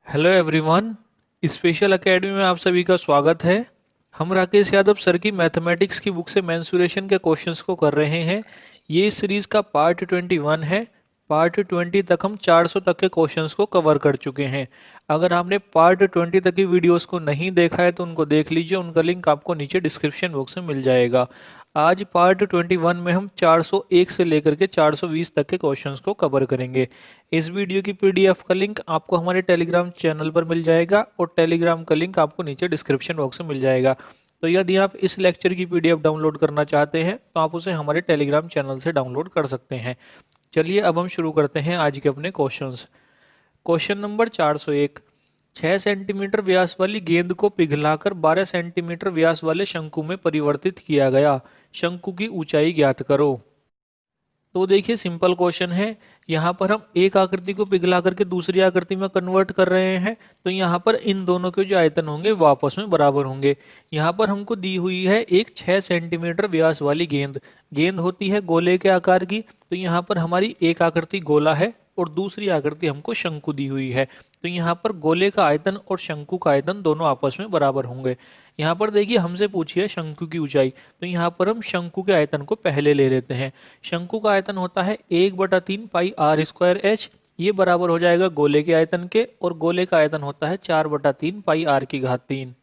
Hello everyone. Special academy में आप सभी का स्वागत है। हम राकेश यादव सर की मैथमेटिक्स की बुक से मेंसुरेशन के क्वेश्चंस को कर रहे हैं। ये इस सीरीज का पार्ट 21 है। पार्ट 20 तक हम 400 तक के क्वेश्चंस को कवर कर चुके हैं। अगर आपने पार्ट 20 तक की वीडियोस को नहीं देखा है तो उनको देख लीजिए, उनका लिंक आपको नीचे डिस्क्रिप्शन बॉक्स में मिल जाएगा। आज पार्ट 21 में हम 401 से लेकर के 420 तक के क्वेश्चंस को कवर करेंगे। इस वीडियो की पीडीएफ का लिंक आपको हमारे टेलीग्राम चैनल पर मिल जाएगा और टेलीग्राम का लिंक आपको नीचे डिस्क्रिप्शन बॉक्स में मिल जाएगा। तो यदि आप इस लेक्चर की पीडीएफ डाउनलोड करना चाहते हैं तो आप उसे हमारे टेलीग्राम चैनल से डाउनलोड कर सकते हैं। चलिए अब हम शुरू करते हैं आज के अपने क्वेश्चंस। Question number 401। 6 सेंटीमीटर व्यास वाली गेंद को पिघलाकर 12 सेंटीमीटर व्यास वाले शंकु में परिवर्तित किया गया। शंकु की ऊंचाई ज्ञात करो। तो देखिए सिंपल क्वेश्चन है। यहाँ पर हम एक आकृति को पिघला करके दूसरी आकृति में कन्वर्ट कर रहे हैं, तो यहाँ पर इन दोनों के जो आयतन होंगे वो आपस में बराबर होंगे। यहाँ पर हमको दी हुई है एक 6 सेंटीमीटर व्यास वाली गेंद। गेंद होती है गोले के आकार की, तो यहाँ पर हमारी एक आकृति गोला है और दूसरी आकृति हमको शंकु दी हुई है। तो यहाँ पर गोले का आयतन और शंकु का आयतन दोनों आपस में बराबर होंगे। यहाँ पर देखिए हमसे पूछी है शंकु की ऊंचाई, तो यहाँ पर हम शंकु के आयतन को पहले ले लेते हैं। शंकु का आयतन होता है 1/3 पाई आर स्क्वायर एच। ये बराबर हो जाएगा गोले के आयतन के, और गोले का आयतन होता है 4/3 पाई आर की घात 3।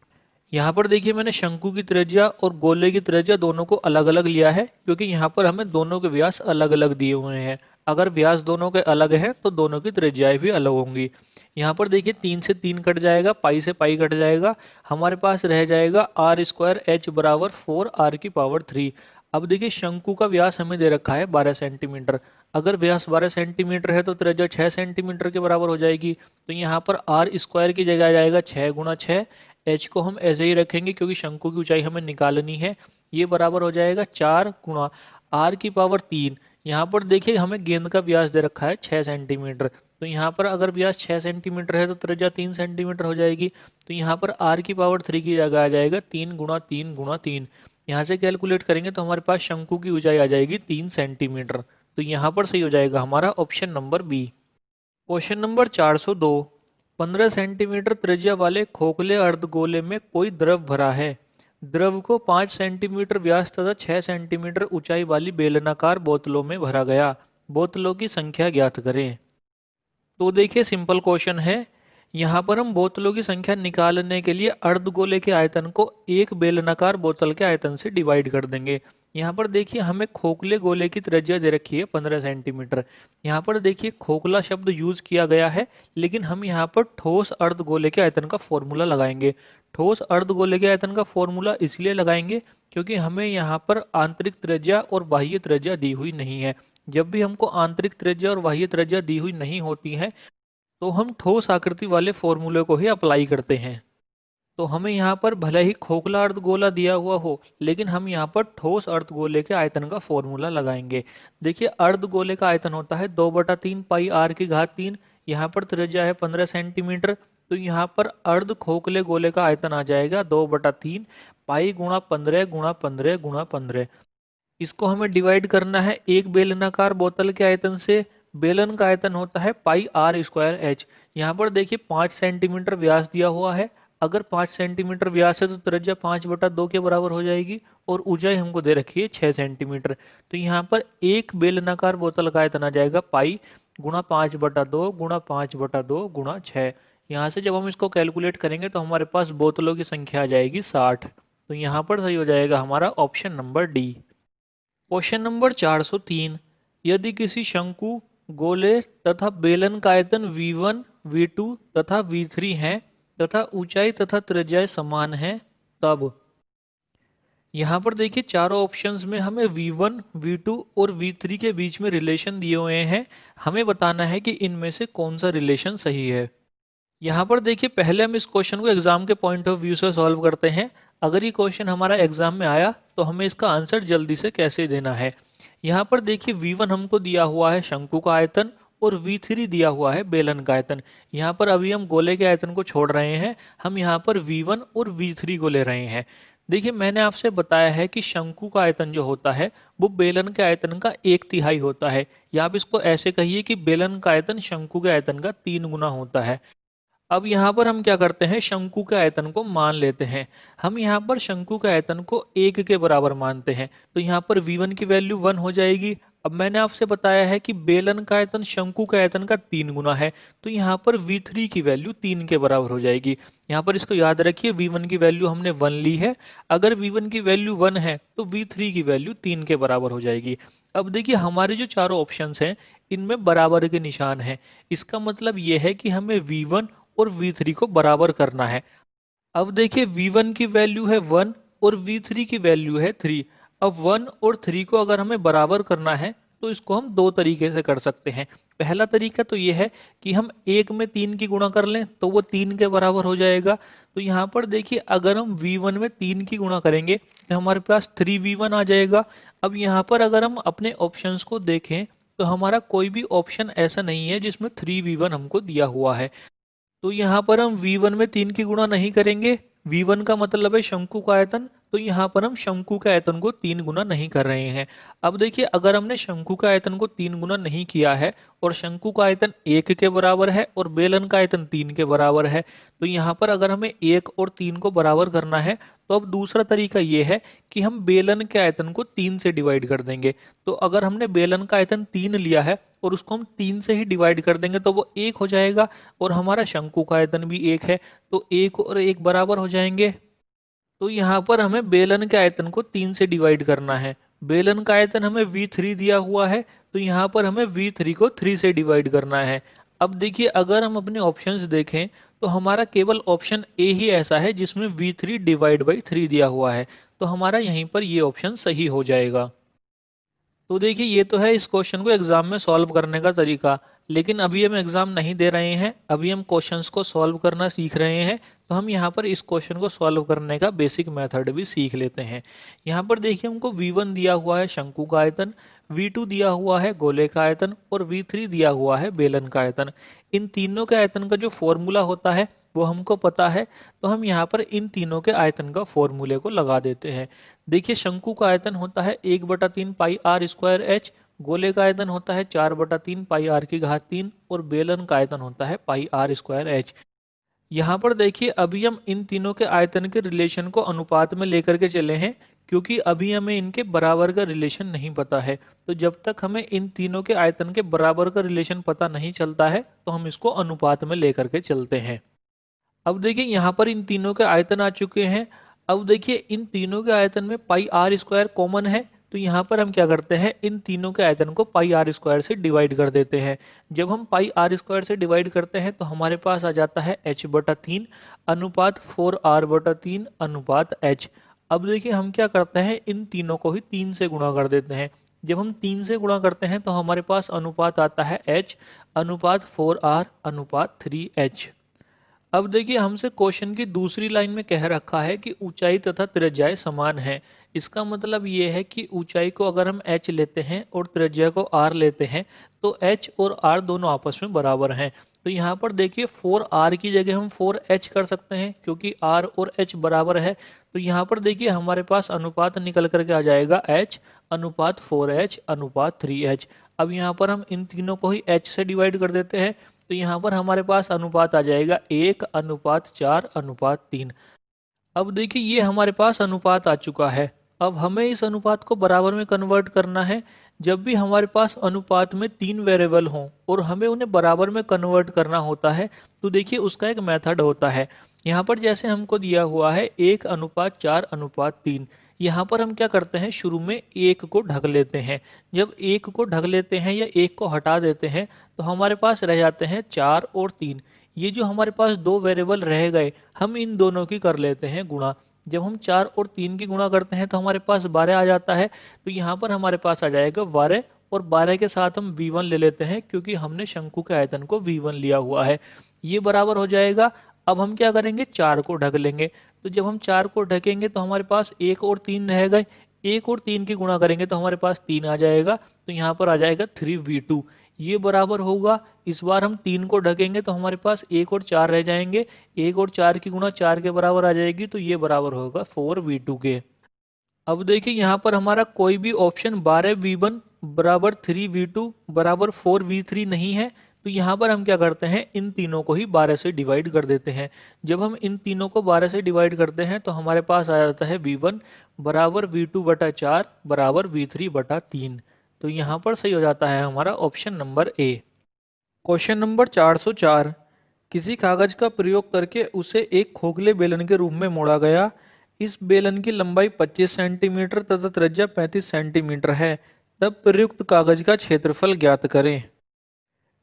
यहाँ पर देखिए मैंने शंकु की त्रिज्या और गोले की त्रिज्या दोनों को अलग अलग लिया है, क्योंकि यहाँ पर हमें दोनों के व्यास अलग अलग दिए हुए हैं। अगर व्यास दोनों के अलग हैं तो दोनों की त्रिज्याएं भी अलग होंगी। यहाँ पर देखिए 3 से 3 कट जाएगा, पाई से पाई कट जाएगा, हमारे पास रह जाएगा आर स्क्वायर एच बराबर 4r⁻3। अब देखिए शंकु का व्यास हमें दे रखा है 12 सेंटीमीटर। अगर व्यास 12 सेंटीमीटर है तो त्रिज्या 6 सेंटीमीटर के बराबर हो जाएगी। तो यहाँ पर आर स्क्वायर की जगह आ जाएगा 6 × 6। एच को हम ऐसे ही रखेंगे क्योंकि शंकु की ऊंचाई हमें निकालनी है। ये बराबर हो जाएगा 4 × r⁻3। यहाँ पर देखिए हमें गेंद का व्यास दे रखा है 6 सेंटीमीटर। तो यहाँ पर अगर व्यास 6 सेंटीमीटर है तो त्रिज्या 3 सेंटीमीटर हो जाएगी। तो यहाँ पर r⁻3 की जगह आ जाएगा 3 × 3 × 3। यहाँ से कैलकुलेट करेंगे तो हमारे पास शंकु की ऊंचाई आ जाएगी 3 सेंटीमीटर। तो यहाँ पर सही हो जाएगा हमारा option number B. Question number 402। 15 centimetre त्रिज्या वाले खोखले अर्धगोले में कोई द्रव भरा है। द्रव को 5 सेंटीमीटर व्यास तथा 6 सेंटीमीटर ऊंचाई वाली बेलनाकार बोतलों में भरा गया। बोतलों की संख्या ज्ञात करें। तो देखिए सिंपल क्वेश्चन है। यहाँ पर हम बोतलों की संख्या निकालने के लिए अर्धगोले के आयतन को एक बेलनाकार बोतल के आयतन से डिवाइड कर देंगे। यहाँ पर देखिए हमें खोखले गोले की त्रिज्या दे रखी है 15 सेंटीमीटर। यहाँ पर देखिए खोखला शब्द यूज किया गया है, लेकिन हम यहाँ पर ठोस अर्धगोले के आयतन का फॉर्मूला लगाएंगे। ठोस अर्धगोले के आयतन का फॉर्मूला इसलिए लगाएंगे क्योंकि हमें यहाँ पर आंतरिक त्रिज्या और बाह्य त्रिज्या दी हुई नहीं है। जब भी हमको आंतरिक त्रिज्या और बाह्य त्रिज्या दी हुई नहीं होती है तो हम ठोस आकृति वाले फॉर्मूले को ही अप्लाई करते हैं। तो हमें यहाँ पर भले ही खोखला अर्धगोला दिया हुआ हो, लेकिन हम यहाँ पर ठोस अर्धगोले के आयतन का फॉर्मूला लगाएंगे। देखिए अर्धगोले का आयतन होता है 2/3 पाई आर की घात 3। यहाँ पर त्रिज्या है 15 सेंटीमीटर। तो यहाँ पर अर्ध खोखले गोले का आयतन आ जाएगा 2/3 पाई गुणा 15 गुणा 15 गुणा 15। इसको हमें डिवाइड करना है एक बेलनाकार बोतल के आयतन से। बेलन का आयतन होता है पाई आर स्क्वायर एच। यहाँ पर देखिए 5 सेंटीमीटर व्यास दिया हुआ है। अगर 5 सेंटीमीटर व्यास है तो त्रिज्या 5/2 के बराबर हो जाएगी, और ऊंचाई हमको दे रखी है 6 सेंटीमीटर। तो यहाँ पर एक बेलनाकार बोतल का आयतन आ जाएगा पाई गुणा 5/2 गुणा 5/2 गुणा 6। यहाँ से जब हम इसको कैलकुलेट करेंगे तो हमारे पास बोतलों की संख्या आ जाएगी 60। तो यहाँ पर सही हो जाएगा हमारा option number D. Question number 403। यदि किसी शंकु, गोले तथा बेलन का आयतन V1, V2 तथा V3 है तथा ऊंचाई तथा त्रिज्याएं समान है, तब। यहाँ पर देखिए चारों ऑप्शंस में हमें V1, V2 और V3 के बीच में रिलेशन दिए हुए हैं। हमें बताना है कि इनमें से कौन सा रिलेशन सही है। यहाँ पर देखिए पहले हम इस क्वेश्चन को एग्जाम के पॉइंट ऑफ व्यू से सॉल्व करते हैं। अगर ये क्वेश्चन हमारा एग्जाम में आया तो हमें इसका आंसर जल्दी से कैसे देना है। यहाँ पर देखिए V1 हमको दिया हुआ है शंकु का आयतन, और V3 दिया हुआ है बेलन का आयतन। यहाँ पर अभी हम गोले के आयतन को छोड़ रहे हैं, हम यहाँ पर V1 और V3 को ले रहे हैं। देखिए मैंने आपसे बताया है कि शंकु का आयतन जो होता है वो बेलन के आयतन का 1/3 होता है, या आप इसको ऐसे कहिए कि बेलन का आयतन शंकु के आयतन का 3 गुना होता है। अब यहाँ पर हम क्या करते हैं, शंकु के आयतन को मान लेते हैं। हम यहाँ पर शंकु के आयतन को 1 के बराबर मानते हैं, तो यहाँ पर V1 की वैल्यू 1 हो जाएगी। अब मैंने आपसे बताया है कि बेलन का आयतन शंकु के आयतन का 3 गुना है, तो यहाँ पर V3 की वैल्यू 3 के बराबर हो जाएगी। यहाँ पर इसको याद रखिए, V1 की वैल्यू हमने 1 ली है। अगर V1 की वैल्यू 1 है तो V3 की वैल्यू 3 के बराबर हो जाएगी। अब देखिए हमारे जो चारों ऑप्शंस हैं इनमें बराबर के निशान हैं। इसका मतलब ये है कि हमें V1 और V3 को बराबर करना है। अब देखिए V1 की वैल्यू है 1 और V3 की वैल्यू है 3। अब 1 और 3 को अगर हमें बराबर करना है तो इसको हम दो तरीके से कर सकते हैं। पहला तरीका तो ये है कि हम 1 में 3 की गुणा कर लें तो वो 3 के बराबर हो जाएगा। तो यहाँ पर देखिए अगर हम V1 में 3 की गुणा करेंगे तो हमारे पास 3V1 आ जाएगा। अब यहाँ पर अगर हम अपने ऑप्शंस को देखें तो हमारा कोई भी ऑप्शन ऐसा नहीं है जिसमें 3V1 हमको दिया हुआ है। तो यहाँ पर हम V1 में 3 की गुणा नहीं करेंगे। V1 का मतलब है शंकु का आयतन, तो यहाँ पर हम शंकु के आयतन को 3 गुना नहीं कर रहे हैं। अब देखिए अगर हमने शंकु के आयतन को 3 गुना नहीं किया है और शंकु का आयतन 1 के बराबर है और बेलन का आयतन 3 के बराबर है, तो यहाँ पर अगर हमें 1 और 3 को बराबर करना है तो अब दूसरा तरीका ये है कि हम बेलन के आयतन को 3 से डिवाइड कर देंगे। तो अगर हमने बेलन का आयतन 3 लिया है और उसको हम 3 से ही डिवाइड कर देंगे तो वो 1 हो जाएगा, और हमारा शंकु का आयतन भी 1 है, तो 1 और 1 बराबर हो जाएंगे। तो यहाँ पर हमें बेलन के आयतन को 3 से डिवाइड करना है। बेलन का आयतन हमें V3 दिया हुआ है, तो यहाँ पर हमें V3 को 3 से डिवाइड करना है। अब देखिए अगर हम अपने ऑप्शंस देखें तो हमारा केवल ऑप्शन ए ही ऐसा है जिसमें V3 डिवाइड बाई 3 दिया हुआ है, तो हमारा यहीं पर ये ऑप्शन सही हो जाएगा। तो देखिए ये तो है इस क्वेश्चन को एग्जाम में सॉल्व करने का तरीका, लेकिन अभी हम एग्जाम नहीं दे रहे हैं, अभी हम क्वेश्चंस को सॉल्व करना सीख रहे हैं। तो हम यहाँ पर इस क्वेश्चन को सॉल्व करने का बेसिक मेथड भी सीख लेते हैं। यहाँ पर देखिए हमको V1 दिया हुआ है शंकु का आयतन, V2 दिया हुआ है गोले का आयतन और V3 दिया हुआ है बेलन का आयतन। इन तीनों के आयतन का जो फॉर्मूला होता है वो हमको पता है, तो हम यहाँ पर इन तीनों के आयतन का फॉर्मूले को लगा देते हैं। देखिए शंकु का आयतन होता है 1/3 पाई आर स्क्वायर एच, गोले का आयतन होता है 4/3 पाई आर की घात 3 और बेलन का आयतन होता है पाई आर स्क्वायर एच। यहाँ पर देखिए अभी हम इन तीनों के आयतन के रिलेशन को अनुपात में लेकर के चले हैं, क्योंकि अभी हमें इनके बराबर का रिलेशन नहीं पता है। तो जब तक हमें इन तीनों के आयतन के बराबर का रिलेशन पता नहीं चलता है तो हम इसको अनुपात में लेकर के चलते हैं। अब देखिए यहाँ पर इन तीनों के आयतन आ चुके हैं। अब देखिए इन तीनों के आयतन में पाई आर स्क्वायर कॉमन है, तो यहाँ पर हम क्या करते हैं, इन तीनों के आयतन को पाई आर स्क्वायर से डिवाइड कर देते हैं। जब हम पाई आर स्क्वायर से डिवाइड करते हैं तो हमारे पास आ जाता है h/3 अनुपात 4r/3 अनुपात h। अब देखिए हम क्या करते हैं, इन तीनों को ही 3 से गुणा कर देते हैं। जब हम 3 से गुणा करते हैं तो हमारे पास अनुपात आता है h अनुपात 4r अनुपात 3h। अब देखिए हमसे क्वेश्चन की दूसरी लाइन में कह रखा है कि ऊंचाई तथा त्रिज्याएं समान हैं। इसका मतलब ये है कि ऊंचाई को अगर हम h लेते हैं और त्रिज्या को r लेते हैं तो h और r दोनों आपस में बराबर हैं। तो यहाँ पर देखिए 4r की जगह हम 4h कर सकते हैं, क्योंकि r और h बराबर है। तो यहाँ पर देखिए हमारे पास अनुपात निकल करके आ जाएगा h अनुपात 4h अनुपात 3h। अब यहाँ पर हम इन तीनों को ही h से डिवाइड कर देते हैं, तो यहाँ पर हमारे पास अनुपात आ जाएगा 1:4:3। अब देखिए ये हमारे पास अनुपात आ चुका है। अब हमें इस अनुपात को बराबर में कन्वर्ट करना है। जब भी हमारे पास अनुपात में 3 वेरिएबल हों और हमें उन्हें बराबर में कन्वर्ट करना होता है तो देखिए उसका एक मेथड होता है। यहाँ पर जैसे हमको दिया हुआ है 1:4:3, यहाँ पर हम क्या करते हैं, शुरू में 1 को ढक लेते हैं। जब 1 को ढक लेते हैं या 1 को हटा देते हैं तो हमारे पास रह जाते हैं 4 और 3। ये जो हमारे पास दो वेरिएबल रह गए हम इन दोनों की कर लेते हैं गुणा। जब हम 4 और 3 की गुणा करते हैं तो हमारे पास 12 आ जाता है। तो यहाँ पर हमारे पास आ जाएगा 12, और 12 के साथ हम V1 ले लेते हैं क्योंकि हमने शंकु के आयतन को V1 लिया हुआ है। ये बराबर हो जाएगा। अब हम क्या करेंगे, 4 को ढक लेंगे। तो जब हम 4 को ढकेंगे तो हमारे पास 1 और 3 रह गए। 1 और 3 की गुणा करेंगे तो हमारे पास 3 आ जाएगा। तो यहाँ पर आ जाएगा 3V2। ये बराबर होगा, इस बार हम 3 को ढकेंगे तो हमारे पास 1 और 4 रह जाएंगे। 1 और 4 की गुणा 4 के बराबर आ जाएगी, तो ये बराबर होगा 4V2 के। अब देखिए यहाँ पर हमारा कोई भी ऑप्शन 12V1 बराबर 3V2 बराबर 4V3 नहीं है। तो यहाँ पर हम क्या करते हैं, इन तीनों को ही 12 से डिवाइड कर देते हैं। जब हम इन तीनों को 12 से डिवाइड करते हैं तो हमारे पास आ जाता है V1 बराबर V2/4 बराबर V3/3। तो यहाँ पर सही हो जाता है हमारा option number A. Question number 404, किसी कागज का प्रयोग करके उसे एक खोखले बेलन के रूप में मोड़ा गया। इस बेलन की लंबाई 25 सेंटीमीटर तथा त्रिज्या 35 सेंटीमीटर है। तब प्रयुक्त कागज का क्षेत्रफल ज्ञात करें।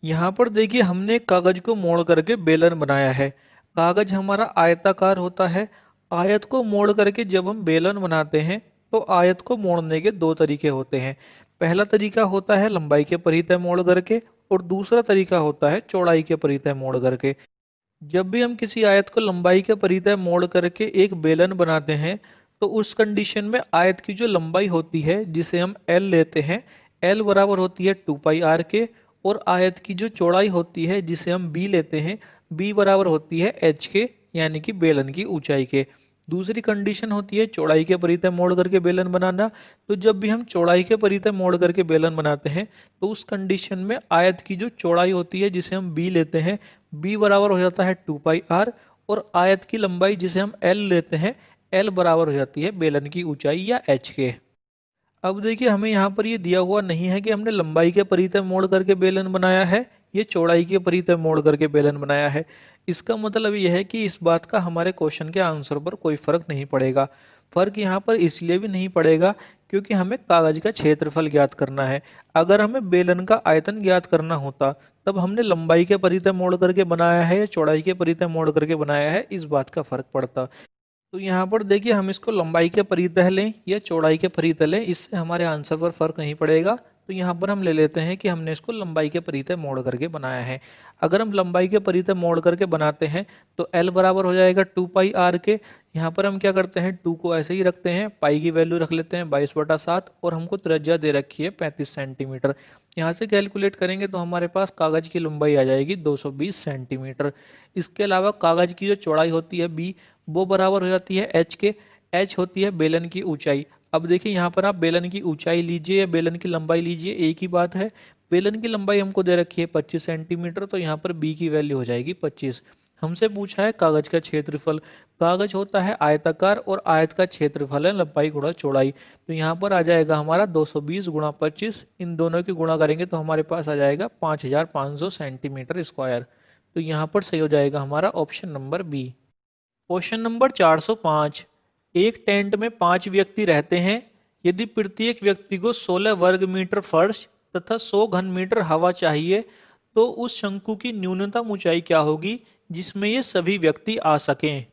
यहाँ पर देखिए हमने कागज को मोड़ करके बेलन बनाया है। कागज हमारा आयताकार होता है। आयत को मोड़ करके जब हम बेलन बनाते हैं तो आयत को मोड़ने के दो तरीके होते हैं। पहला तरीका होता है लंबाई के परितः मोड़ करके, और दूसरा तरीका होता है चौड़ाई के परितः मोड़ करके। जब भी हम किसी आयत को लंबाई के परितः मोड़ करके एक बेलन बनाते हैं तो उस कंडीशन में आयत की जो लंबाई होती है जिसे हम L लेते हैं, L बराबर होती है 2πr के, और आयत की जो चौड़ाई होती है जिसे हम B लेते हैं, B बराबर होती है h के, यानी कि बेलन की ऊंचाई के। दूसरी कंडीशन होती है चौड़ाई के परितः मोड़ करके बेलन बनाना। तो जब भी हम चौड़ाई के परितः मोड़ करके बेलन बनाते हैं तो उस कंडीशन में आयत की जो चौड़ाई होती है जिसे हम B लेते हैं, B बराबर हो जाता है 2πr, और आयत की लंबाई जिसे हम L लेते हैं, L बराबर हो जाती है बेलन की ऊंचाई या h के। अब देखिए हमें यहाँ पर ये दिया हुआ नहीं है कि हमने लंबाई के परितः मोड़ करके बेलन बनाया है, ये चौड़ाई के परितः मोड़ करके बेलन बनाया है। इसका मतलब यह है कि इस बात का हमारे क्वेश्चन के आंसर पर कोई फर्क नहीं पड़ेगा। फर्क यहाँ पर इसलिए भी नहीं पड़ेगा क्योंकि हमें कागज का क्षेत्रफल ज्ञात करना है। अगर हमें बेलन का आयतन ज्ञात करना होता तब हमने लंबाई के परितः मोड़ करके बनाया है या चौड़ाई के परितः मोड़ करके बनाया है, इस बात का फर्क पड़ता। तो यहाँ पर देखिए हम इसको लंबाई के परितः लें या चौड़ाई के परितः लें, इससे हमारे आंसर पर फर्क नहीं पड़ेगा। तो यहाँ पर हम ले लेते हैं कि हमने इसको लंबाई के परितः मोड़ करके बनाया है। अगर हम लंबाई के परितः मोड़ करके बनाते हैं तो L बराबर हो जाएगा 2πr के। यहाँ पर हम क्या करते हैं, 2 को ऐसे ही रखते हैं, पाई की वैल्यू रख लेते हैं 22/7, और हमको त्रिज्या दे रखी है 35 सेंटीमीटर। यहाँ से कैलकुलेट करेंगे तो हमारे पास कागज की लंबाई आ जाएगी 220 सेंटीमीटर। इसके अलावा कागज की जो चौड़ाई होती है B, वो बराबर हो जाती है h के। h होती है बेलन की ऊंचाई। अब देखिए यहाँ पर आप बेलन की ऊंचाई लीजिए या बेलन की लंबाई लीजिए, एक ही बात है। बेलन की लंबाई हमको दे रखी है 25 सेंटीमीटर, तो यहाँ पर b की वैल्यू हो जाएगी 25। हमसे पूछा है कागज का क्षेत्रफल। कागज होता है आयताकार और आयत का क्षेत्रफल है लंबाई गुणा चौड़ाई। तो यहाँ पर आ जाएगा हमारा 220 गुणा 25, इन दोनों की गुणा करेंगे तो हमारे पास आ जाएगा 5500 सेंटीमीटर स्क्वायर। तो यहाँ पर सही हो जाएगा हमारा option number B. Question number 405, एक टेंट में 5 व्यक्ति रहते हैं। यदि प्रत्येक व्यक्ति को 16 वर्ग मीटर फर्श तथा 100 घन मीटर हवा चाहिए तो उस शंकु की न्यूनतम ऊंचाई क्या होगी जिसमें ये सभी व्यक्ति आ सकें।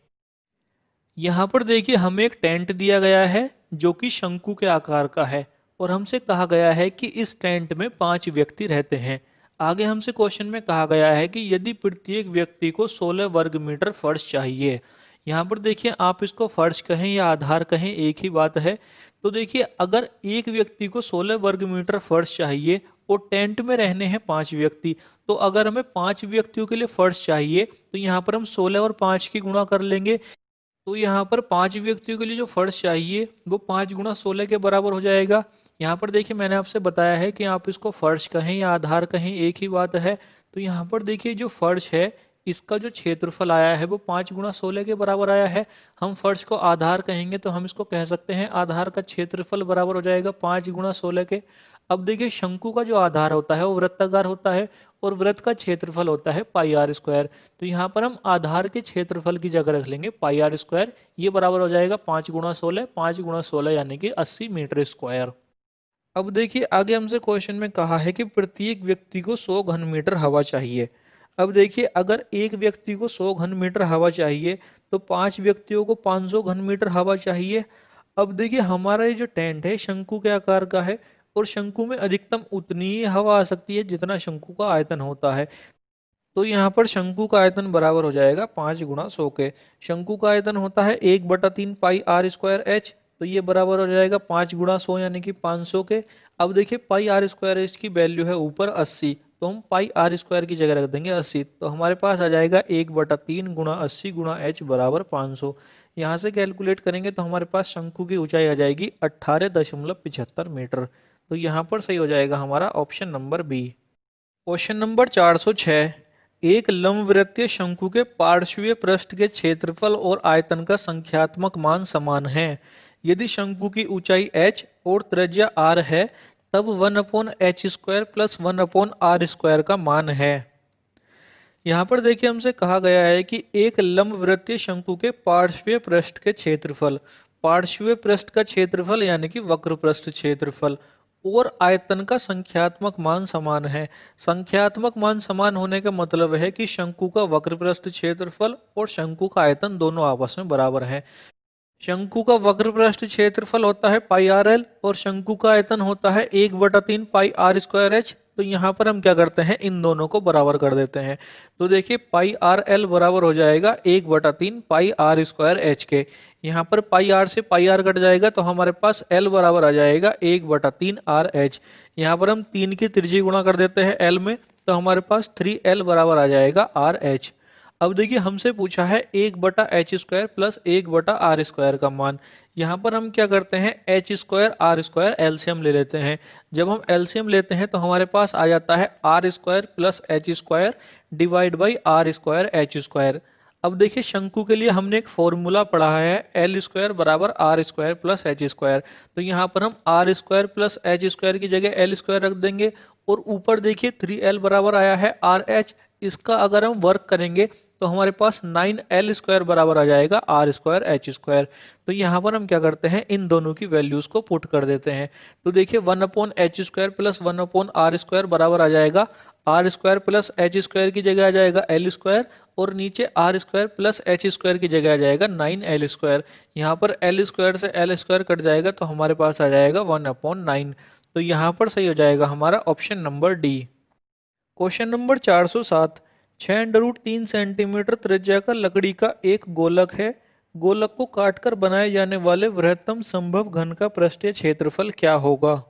यहाँ पर देखिए हमें एक टेंट दिया गया है जो कि शंकु के आकार का है, और हमसे कहा गया है कि इस टेंट में 5 व्यक्ति रहते हैं। आगे हमसे क्वेश्चन में कहा गया है कि यदि प्रत्येक व्यक्ति को 16 वर्ग मीटर फर्श चाहिए। यहाँ पर देखिए आप इसको फर्श कहें या आधार कहें, एक ही बात है। तो देखिए अगर एक व्यक्ति को 16 वर्ग मीटर फर्श चाहिए और टेंट में रहने हैं 5 व्यक्ति, तो अगर हमें 5 व्यक्तियों के लिए फर्श चाहिए तो यहाँ पर हम 16 और 5 की गुणा कर लेंगे। तो यहाँ पर 5 व्यक्तियों के लिए जो फर्श चाहिए वो 5 गुणा 16 के बराबर हो जाएगा। यहाँ पर देखिए मैंने आपसे बताया है कि आप इसको फर्श कहें या आधार कहें, एक ही बात है। तो यहाँ पर देखिए जो फर्श है इसका जो क्षेत्रफल आया है वो 5 गुणा 16 के बराबर आया है। हम फर्श को आधार कहेंगे तो हम इसको कह सकते हैं आधार का क्षेत्रफल बराबर हो जाएगा 5 गुणा 16 के। अब देखिए शंकु का जो आधार होता है वो वृत्ताकार होता है और वृत्त का क्षेत्रफल होता है πr²। तो यहाँ पर हम आधार के क्षेत्रफल की जगह रख लेंगे πr²। ये बराबर हो जाएगा 5 गुणा 16, 5 गुणा 16 यानी कि 80 मीटर स्क्वायर। अब देखिए आगे हमसे क्वेश्चन में कहा है कि प्रत्येक व्यक्ति को 100 घन मीटर हवा चाहिए। अब देखिए अगर एक व्यक्ति को 100 घन मीटर हवा चाहिए तो 5 व्यक्तियों को 500 घन मीटर हवा चाहिए। अब देखिए हमारा ये जो टेंट है शंकु के आकार का है, और शंकु में अधिकतम उतनी ही हवा आ सकती है जितना शंकु का आयतन होता है। तो यहाँ पर शंकु का आयतन बराबर हो जाएगा 5 गुणा 100 के। शंकु का आयतन होता है 1/3 πr² h, तो ये बराबर हो जाएगा 5 गुणा 100 यानी कि 500 के। अब देखिए πr² h की वैल्यू है ऊपर 80, तो हम πr² की जगह रख देंगे 80। तो हमारे पास आ जाएगा 1/3 गुणा 80 गुणा h बराबर 500। यहाँ से कैलकुलेट करेंगे तो हमारे पास शंकु की ऊंचाई आ जाएगी 18.75 मीटर। तो यहाँ पर सही हो जाएगा हमारा option number B. Question number 406। एक लंबवृत्तीय शंकु के पार्श्वीय पृष्ठ के क्षेत्रफल और आयतन का संख्यात्मक मान समान है। यदि शंकु की ऊंचाई h और त्रिज्या r है, तब 1/h² प्लस 1/r² का मान है। यहाँ पर देखिए हमसे कहा गया है कि एक लंबवृत्तीय शंकु के पार्श्वीय पृष्ठ के क्षेत्रफल, पार्श्वीय पृष्ठ का क्षेत्रफल यानी कि वक्र पृष्ठ क्षेत्रफल और आयतन का संख्यात्मक मान समान है। संख्यात्मक मान समान होने का मतलब है कि शंकु का वक्र पृष्ठ क्षेत्रफल और शंकु का आयतन दोनों आपस में बराबर है। शंकु का वक्र पृष्ठ क्षेत्रफल होता है पाई आर एल और शंकु का आयतन होता है 1/3 पाई आर स्क्वायर एच। तो यहाँ पर हम क्या करते हैं, इन दोनों को बराबर कर देते हैं। तो देखिए पाई आर एल बराबर हो जाएगा 1/3 पाई आर स्क्वायर एच के। यहाँ पर पाई आर से पाई आर कट जाएगा तो हमारे पास एल बराबर आ जाएगा 1/3 आर एच। यहाँ पर हम 3 की त्रिज्या गुणा कर देते हैं एल में, तो हमारे पास 3L बराबर आ जाएगा आर एच। अब देखिए हमसे पूछा है 1/h² प्लस 1/r² का मान। यहाँ पर हम क्या करते हैं, h² r² एलसीएम ले लेते हैं। जब हम एलसीएम लेते हैं तो हमारे पास आ जाता है r² plus h² divide by r²h²। अब देखिए शंकु के लिए हमने एक फॉर्मूला पढ़ा है L² बराबर r² प्लस h²। तो यहाँ पर हम r² प्लस h² की जगह L² रख देंगे और ऊपर देखिए 3L बराबर आया है RH। इसका अगर हम वर्क करेंगे तो हमारे पास 9L² बराबर आ जाएगा r²h²। तो यहाँ पर हम क्या करते हैं, इन दोनों की वैल्यूज को पुट कर देते हैं। तो देखिए 1/h² प्लस 1/r² बराबर आ जाएगा r² प्लस h² की जगह आ जाएगा L² और नीचे r² प्लस h² की जगह आ जाएगा 9L²। यहाँ पर L² से L² कट जाएगा तो हमारे पास आ जाएगा 1/9। तो यहाँ पर सही हो जाएगा हमारा option number D. Question number 407। 6√3 centimetre त्रिज्या का लकड़ी का एक गोलक है। गोलक को काटकर बनाए जाने वाले वृहत्तम संभव घन का पृष्ठीय क्षेत्रफल क्या होगा।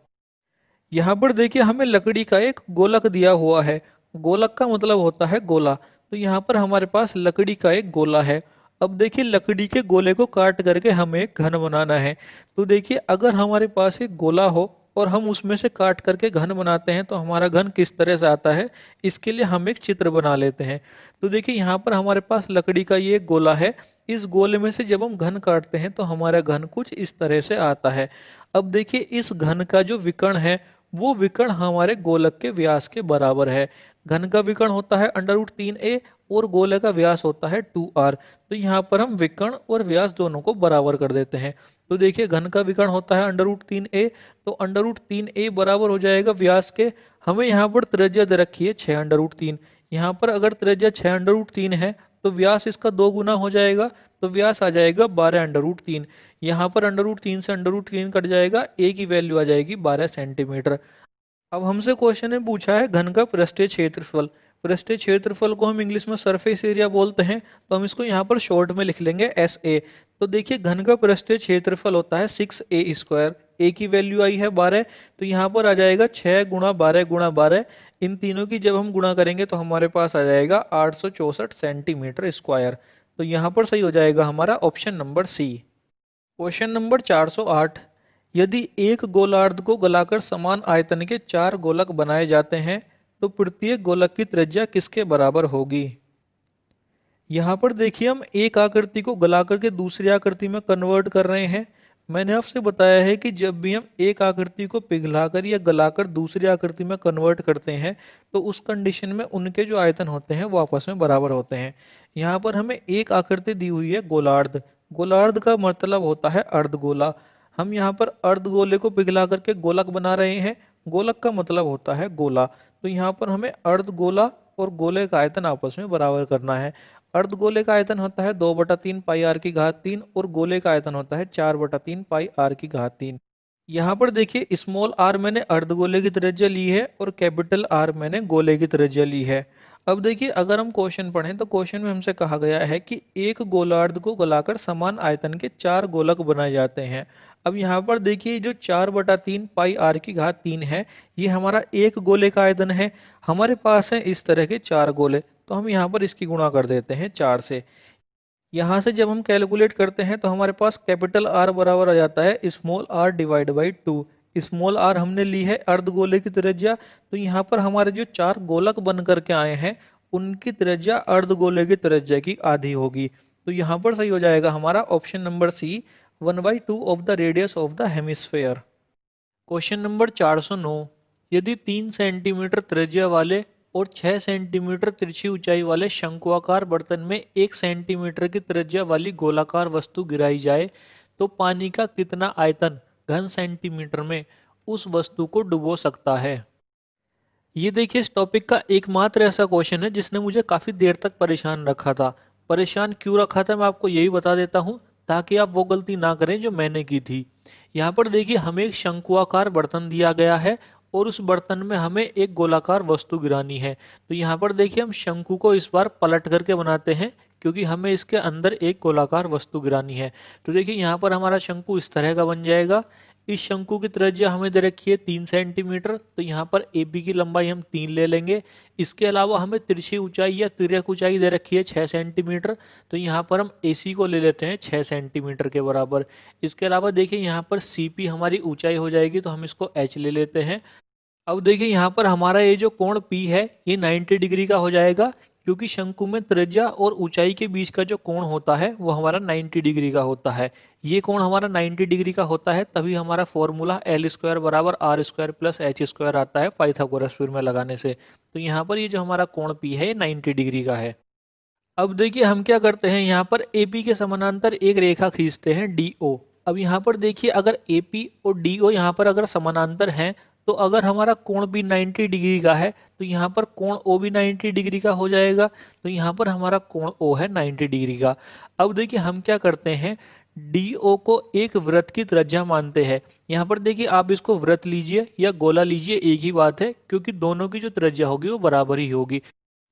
यहाँ पर देखिए हमें लकड़ी का एक गोलक दिया हुआ है। गोलक का मतलब होता है गोला। तो यहाँ पर हमारे पास लकड़ी का एक गोला है। अब देखिए लकड़ी के गोले को काट करके हमें एक घन बनाना है। तो देखिए अगर हमारे पास एक गोला हो और हम उसमें से काट करके घन बनाते हैं तो हमारा घन किस तरह से आता है, इसके लिए हम एक चित्र बना लेते हैं। तो देखिए यहाँ पर हमारे पास लकड़ी का ये एक गोला है। इस गोले में से जब हम घन काटते हैं तो हमारा घन कुछ इस तरह से आता है। अब देखिए इस घन का जो विकर्ण है वो विकर्ण हमारे गोलक के व्यास के बराबर है। घन का विकर्ण होता है √3a और गोले का व्यास होता है 2r। तो यहाँ पर हम विकर्ण और व्यास दोनों को बराबर कर देते हैं। तो देखिए घन का विकर्ण होता है √3a, तो √3a बराबर हो जाएगा व्यास के। हमें यहाँ पर त्रिज्या दे रखी है 6√3। यहाँ पर अगर त्रिज्या 6√3 है तो व्यास इसका 2 गुना हो जाएगा, तो व्यास आ जाएगा 12√3। यहाँ पर √3 से √3 कट जाएगा, a की वैल्यू आ जाएगी 12 सेंटीमीटर। अब हमसे क्वेश्चन ने पूछा है घन का पृष्ठीय क्षेत्रफल। पृष्ठीय क्षेत्रफल को हम इंग्लिश में सरफेस एरिया बोलते हैं, तो हम इसको यहाँ पर शॉर्ट में लिख लेंगे SA। तो देखिए घन का पृष्ठीय क्षेत्रफल होता है 6a²। a की वैल्यू आई है 12, तो यहाँ पर आ जाएगा 6 गुणा 12 गुणा 12। इन तीनों की जब हम गुणा करेंगे तो हमारे पास आ जाएगा 864 सेंटीमीटर स्क्वायर। तो यहाँ पर सही हो जाएगा हमारा option number C. Question number 408। यदि एक गोलार्ध को गलाकर समान आयतन के 4 गोलक बनाए जाते हैं तो प्रत्येक गोलक की त्रिज्या किसके बराबर होगी। यहाँ पर देखिए हम एक आकृति को गलाकर के दूसरी आकृति में कन्वर्ट कर रहे हैं। मैंने आपसे बताया है कि जब भी हम एक आकृति को पिघलाकर या गलाकर दूसरी आकृति में कन्वर्ट करते हैं तो उस कंडीशन में उनके जो आयतन होते हैं वो आपस में बराबर होते हैं। यहाँ पर हमें एक आकृति दी हुई है गोलार्ध। गोलार्ध का मतलब होता है अर्धगोला। हम यहाँ पर अर्धगोले को पिघला करके गोलक बना रहे हैं। गोलक का मतलब होता है गोला। तो यहाँ पर हमें अर्धगोला और गोले का आयतन आपस में बराबर करना है। अर्धगोले का आयतन होता है 2/3 पाई आर की घात 3 और गोले का आयतन होता है 4/3 पाई आर की घात 3। यहाँ पर देखिए स्मॉल आर मैंने अर्धगोले की त्रिज्या ली है और कैपिटल आर मैंने गोले की त्रिज्या ली है। अब देखिए अगर हम क्वेश्चन पढ़ें तो क्वेश्चन में हमसे कहा गया है कि एक गोलार्ध को गलाकर समान आयतन के 4 गोलक बनाए जाते हैं। अब यहाँ पर देखिए जो 4/3 पाई आर की घात 3 है ये हमारा एक गोले का आयतन है। हमारे पास है इस तरह के 4 गोले, तो हम यहाँ पर इसकी गुणा कर देते हैं 4 से। यहाँ से जब हम कैलकुलेट करते हैं तो हमारे पास कैपिटल आर बराबर आ जाता है small R divide by 2। Small R हमने ली है अर्धगोले की त्रिज्या, तो यहाँ पर हमारे जो 4 गोलक बन करके आए हैं उनकी त्रिज्या अर्धगोले की त्रिज्या की आधी होगी। तो यहाँ पर सही हो जाएगा हमारा option number C, 1/2 of the radius of the hemisphere. Question number 409, यदि 3 सेंटीमीटर त्रिज्या वाले और 6 सेंटीमीटर तिरछी ऊंचाई वाले शंक्वाकार बर्तन में 1 सेंटीमीटर की त्रिज्या वाली गोलाकार वस्तु गिराई जाए तो पानी का कितना आयतन घन सेंटीमीटर में उस वस्तु को डुबो सकता है। ये देखिए इस टॉपिक का एकमात्र ऐसा क्वेश्चन है जिसने मुझे काफी देर तक परेशान रखा था। परेशान क्यों रखा था मैं आपको यही बता देता हूँ, ताकि आप वो गलती ना करें जो मैंने की थी। यहाँ पर देखिए हमें एक शंक्वाकार बर्तन दिया गया है और उस बर्तन में हमें एक गोलाकार वस्तु गिरानी है। तो यहाँ पर देखिए हम शंकु को इस बार पलट करके बनाते हैं, क्योंकि हमें इसके अंदर एक गोलाकार वस्तु गिरानी है। तो देखिए यहाँ पर हमारा शंकु इस तरह का बन जाएगा। इस शंकु की त्रिज्या हमें दे रखी है 3 सेंटीमीटर, तो यहाँ पर AB की लंबाई हम 3 ले लेंगे। इसके अलावा हमें तिरछी ऊंचाई या तिर्यक ऊंचाई दे रखी है 6 सेंटीमीटर, तो यहाँ पर हम AC को ले लेते हैं 6 सेंटीमीटर के बराबर। इसके अलावा देखिए यहाँ पर CP हमारी ऊंचाई हो जाएगी, तो हम इसको H ले लेते हैं। अब देखिए यहाँ पर हमारा ये जो कोण P है ये 90 डिग्री का हो जाएगा, क्योंकि शंकु में त्रिज्या और ऊंचाई के बीच का जो कोण होता है वो हमारा 90 डिग्री का होता है। ये कोण हमारा 90 डिग्री का होता है, तभी हमारा फॉर्मूला L² बराबर R² प्लस H² आता है पाइथागोरस थ्योरम में लगाने से। तो यहाँ पर ये जो हमारा कोण P है ये 90 डिग्री का है। अब देखिए हम क्या करते हैं, यहाँ पर AP के समानांतर एक रेखा खींचते हैं DO। अब यहाँ पर देखिए अगर AP और DO यहाँ पर अगर समानांतर हैं, तो अगर हमारा कोण भी 90 डिग्री का है तो यहाँ पर कोण O भी 90 डिग्री का हो जाएगा। तो यहाँ पर हमारा कोण O है 90 डिग्री का। अब देखिए हम क्या करते हैं, DO को एक वृत्त की त्रिज्या मानते हैं। यहाँ पर देखिए आप इसको वृत्त लीजिए या गोला लीजिए, एक ही बात है, क्योंकि दोनों की जो त्रिज्या होगी वो बराबर ही होगी।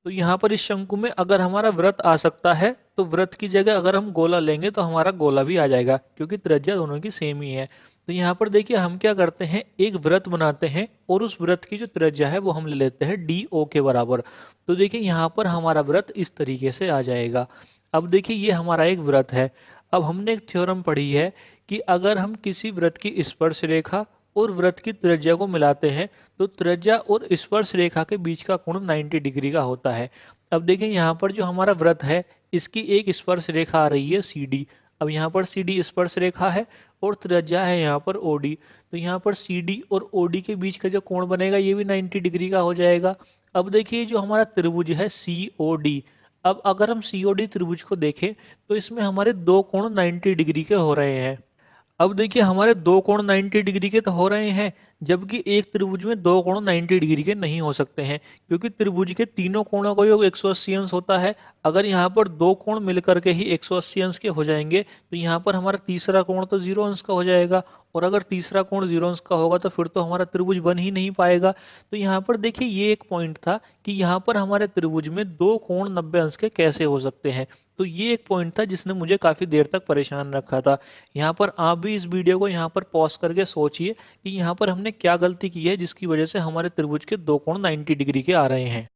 तो यहाँ पर इस शंकु में अगर हमारा वृत्त आ सकता है तो वृत्त की जगह अगर हम गोला लेंगे तो हमारा गोला भी आ जाएगा, क्योंकि त्रिज्या दोनों की सेम ही है। तो यहाँ पर देखिए हम क्या करते हैं, एक वृत्त बनाते हैं और उस वृत्त की जो त्रिज्या है वो हम ले लेते हैं DO के बराबर। तो देखिए यहाँ पर हमारा वृत्त इस तरीके से आ जाएगा। अब देखिए ये हमारा एक वृत्त है। अब हमने एक थ्योरम पढ़ी है कि अगर हम किसी वृत्त की स्पर्श रेखा और वृत्त की त्रिज्या को मिलाते हैं तो त्रिज्या और स्पर्श रेखा के बीच का कोण 90 डिग्री का होता है। अब देखें यहाँ पर जो हमारा वृत्त है इसकी एक स्पर्श रेखा आ रही है CD। अब यहाँ पर CD स्पर्श रेखा है और त्रिज्या है यहाँ पर OD। तो यहाँ पर CD और OD के बीच का जो कोण बनेगा ये भी 90 डिग्री का हो जाएगा। अब देखिए जो हमारा त्रिभुज है COD, अब अगर हम COD त्रिभुज को देखें तो इसमें हमारे दो कोण 90 डिग्री के हो रहे हैं। अब देखिए हमारे दो कोण 90 डिग्री के तो हो रहे हैं, जबकि एक त्रिभुज में दो कोण 90 डिग्री के नहीं हो सकते हैं, क्योंकि त्रिभुज के तीनों कोणों का योग 180 अंश होता है। अगर यहाँ पर दो कोण मिलकर के ही 180 अंश के हो जाएंगे तो यहाँ पर हमारा तीसरा कोण तो 0 अंश का हो जाएगा, और अगर तीसरा कोण 0 अंश का होगा तो फिर तो हमारा त्रिभुज बन ही नहीं पाएगा। तो यहाँ पर देखिए ये एक पॉइंट था कि यहाँ पर हमारे त्रिभुज में दो कोण 90 अंश के कैसे हो सकते हैं। तो ये एक पॉइंट था जिसने मुझे काफी देर तक परेशान रखा था। यहाँ पर आप भी इस वीडियो को यहाँ पर पॉज करके सोचिए कि यहाँ पर हमने क्या गलती की है जिसकी वजह से हमारे त्रिभुज के दो कोण 90 डिग्री के आ रहे हैं।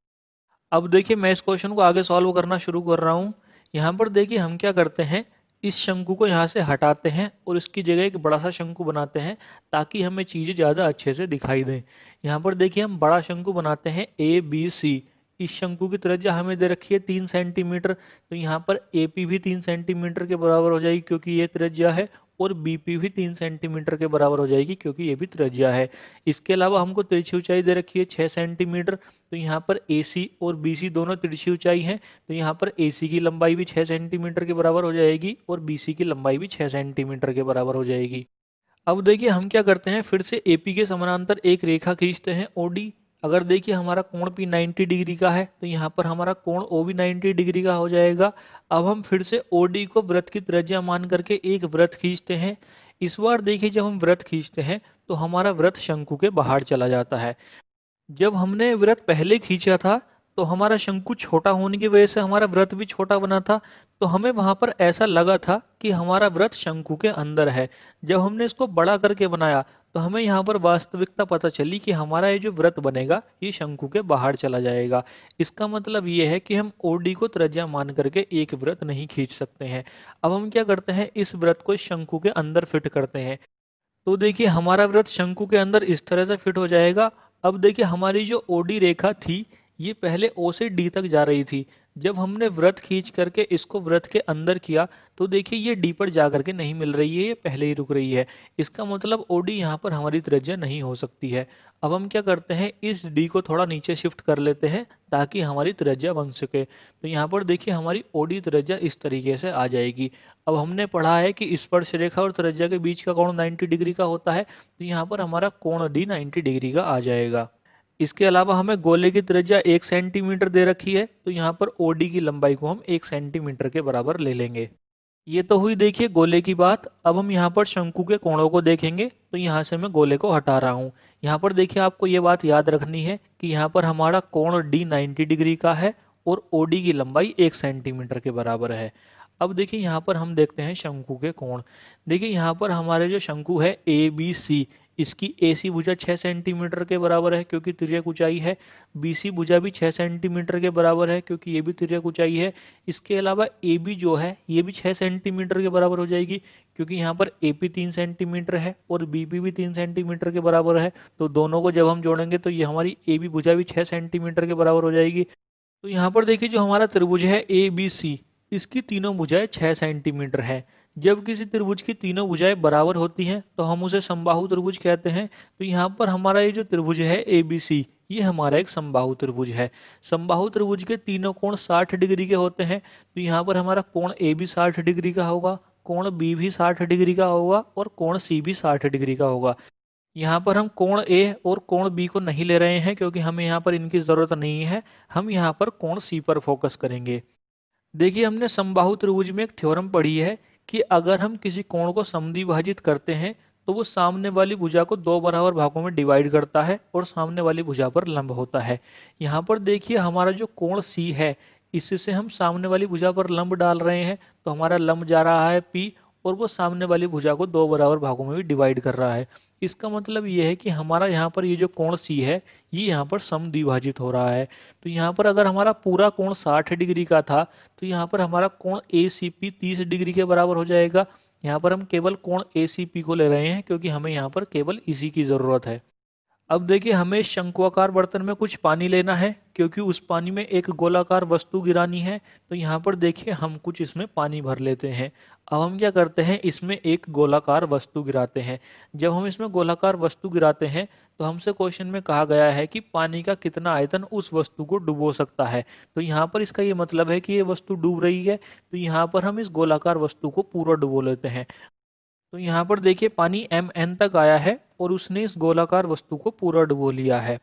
अब देखिए मैं इस क्वेश्चन को आगे सॉल्व करना शुरू कर रहा हूँ। यहाँ पर देखिए हम क्या करते हैं, इस शंकु को यहाँ से हटाते हैं और इसकी जगह एक बड़ा सा शंकु बनाते हैं, ताकि हमें चीज़ें ज़्यादा अच्छे से दिखाई दें। यहाँ पर देखिए हम बड़ा शंकु बनाते हैं ABC। इस शंकु की त्रिज्या हमें दे रखी है 3 सेंटीमीटर, तो यहाँ पर AP भी 3 सेंटीमीटर के बराबर हो जाएगी क्योंकि ये त्रिज्या है, और BP भी 3 सेंटीमीटर के बराबर हो जाएगी क्योंकि ये भी त्रिज्या है। इसके अलावा हमको तिरछी ऊंचाई दे रखी है 6 सेंटीमीटर, तो यहाँ पर AC और BC दोनों तिरछी ऊंचाई हैं, तो यहाँ पर AC की लंबाई भी 6 सेंटीमीटर के बराबर हो जाएगी और BC की लंबाई भी 6 सेंटीमीटर के बराबर हो जाएगी। अब देखिए हम क्या करते हैं, फिर से AP के समानांतर एक रेखा खींचते हैं OD। अगर देखिए हमारा कोण P 90 डिग्री का है तो यहाँ पर हमारा कोण O भी 90 डिग्री का हो जाएगा। अब हम फिर से OD को वृत्त की त्रिज्या मान करके एक वृत्त खींचते हैं। इस बार देखिए जब हम वृत्त खींचते हैं तो हमारा वृत्त शंकु के बाहर चला जाता है। जब हमने वृत्त पहले खींचा था तो हमारा शंकु छोटा होने की वजह से हमारा वृत्त भी छोटा बना था, तो हमें वहां पर ऐसा लगा था कि हमारा वृत्त शंकु के अंदर है। जब हमने इसको बड़ा करके बनाया तो हमें यहाँ पर वास्तविकता पता चली कि हमारा ये जो वृत्त बनेगा ये शंकु के बाहर चला जाएगा। इसका मतलब ये है कि हम OD को त्रिज्या मान करके एक वृत्त नहीं खींच सकते हैं। अब हम क्या करते हैं, इस वृत्त को शंकु के अंदर फिट करते हैं। तो देखिए हमारा वृत्त शंकु के अंदर इस तरह से फिट हो जाएगा। अब देखिए हमारी जो ओडी रेखा थी ये पहले ओ से डी तक जा रही थी। जब हमने वृत्त खींच करके इसको वृत्त के अंदर किया तो देखिए ये डी पर जा करके नहीं मिल रही है, ये पहले ही रुक रही है। इसका मतलब ओडी यहाँ पर हमारी त्रिज्या नहीं हो सकती है। अब हम क्या करते हैं, इस डी को थोड़ा नीचे शिफ्ट कर लेते हैं ताकि हमारी त्रिज्या बन सके। तो यहाँ पर देखिए हमारी ओडी त्रिज्या इस तरीके से आ जाएगी। अब हमने पढ़ा है कि स्पर्श रेखा और त्रिज्या के बीच का कोण 90 डिग्री का होता है, तो यहाँ पर हमारा कोण डी 90 डिग्री का आ जाएगा। इसके अलावा हमें गोले की त्रिज्या 1 सेंटीमीटर दे रखी है, तो यहाँ पर ओडी की लंबाई को हम 1 सेंटीमीटर के बराबर ले लेंगे। ये तो हुई देखिए गोले की बात। अब हम यहाँ पर शंकु के कोणों को देखेंगे, तो यहाँ से मैं गोले को हटा रहा हूँ। यहाँ पर देखिए आपको ये बात याद रखनी है कि यहाँ पर हमारा कोण डी 90 डिग्री का है और ओडी की लंबाई 1 सेंटीमीटर के बराबर है। अब देखिए यहाँ पर हम देखते हैं शंकु के कोण। देखिए यहाँ पर हमारे जो शंकु है ए बी सी, इसकी ए सी भुजा 6 सेंटीमीटर के बराबर है क्योंकि तिर्यक ऊंचाई है। बी सी भुजा भी 6 सेंटीमीटर के बराबर है क्योंकि ये भी तिर्यक ऊंचाई है। इसके अलावा ए बी जो है ये भी 6 सेंटीमीटर के बराबर हो जाएगी क्योंकि यहाँ पर ए पी 3 सेंटीमीटर है और बी पी भी 3 सेंटीमीटर के बराबर है। तो दोनों को जब हम जोड़ेंगे तो ये हमारी ए बी भुजा भी 6 सेंटीमीटर के बराबर हो जाएगी। तो यहाँ पर देखिए जो हमारा त्रिभुज है ए बी सी, इसकी तीनों भुजाएं 6 सेंटीमीटर है। जब किसी त्रिभुज की तीनों भुजाएं बराबर होती हैं तो हम उसे समबाहु त्रिभुज कहते हैं। तो यहाँ पर हमारा ये जो त्रिभुज है ए बी सी, ये हमारा एक समबाहु त्रिभुज है। समबाहु त्रिभुज के तीनों कोण 60 डिग्री के होते हैं। तो यहाँ पर हमारा कोण ए भी 60 डिग्री का होगा, कोण बी भी 60 डिग्री का होगा और कोण सी भी 60 डिग्री का होगा। यहाँ पर हम कोण ए और कोण बी को नहीं ले रहे हैं क्योंकि हमें यहाँ पर इनकी ज़रूरत नहीं है। हम यहाँ पर कोण सी पर फोकस करेंगे। देखिए हमने समबाहु त्रिभुज में एक थ्योरम पढ़ी है कि अगर हम किसी कोण को समद्विभाजित करते हैं तो वो सामने वाली भुजा को दो बराबर भागों में डिवाइड करता है और सामने वाली भुजा पर लंब होता है। यहाँ पर देखिए हमारा जो कोण सी है, इससे हम सामने वाली भुजा पर लंब डाल रहे हैं, तो हमारा लंब जा रहा है पी और वो सामने वाली भुजा को दो बराबर भागों में भी डिवाइड कर रहा है। इसका मतलब ये है कि हमारा यहाँ पर ये जो कोण सी है ये यहाँ पर समद्विभाजित हो रहा है। तो यहाँ पर अगर हमारा पूरा कोण 60 डिग्री का था तो यहाँ पर हमारा कोण ए सी पी 30 डिग्री के बराबर हो जाएगा। यहाँ पर हम केवल कोण ए सी पी को ले रहे हैं क्योंकि हमें यहाँ पर केवल इसी की ज़रूरत है। अब देखिए हमें इस शंक्वाकार बर्तन में कुछ पानी लेना है क्योंकि उस पानी में एक गोलाकार वस्तु गिरानी है। तो यहाँ पर देखिए हम कुछ इसमें पानी भर लेते हैं। अब हम क्या करते हैं, इसमें एक गोलाकार वस्तु गिराते हैं। जब हम इसमें गोलाकार वस्तु गिराते हैं तो हमसे क्वेश्चन में कहा गया है कि पानी का कितना आयतन उस वस्तु को डुबो सकता है। तो यहाँ पर इसका ये मतलब है कि ये वस्तु डूब रही है, तो यहाँ पर हम इस गोलाकार वस्तु को पूरा डुबो लेते हैं। तो यहाँ पर देखिए पानी एम एन तक आया है और उसने इस गोलाकार वस्तु को पूरा डुबो लिया है।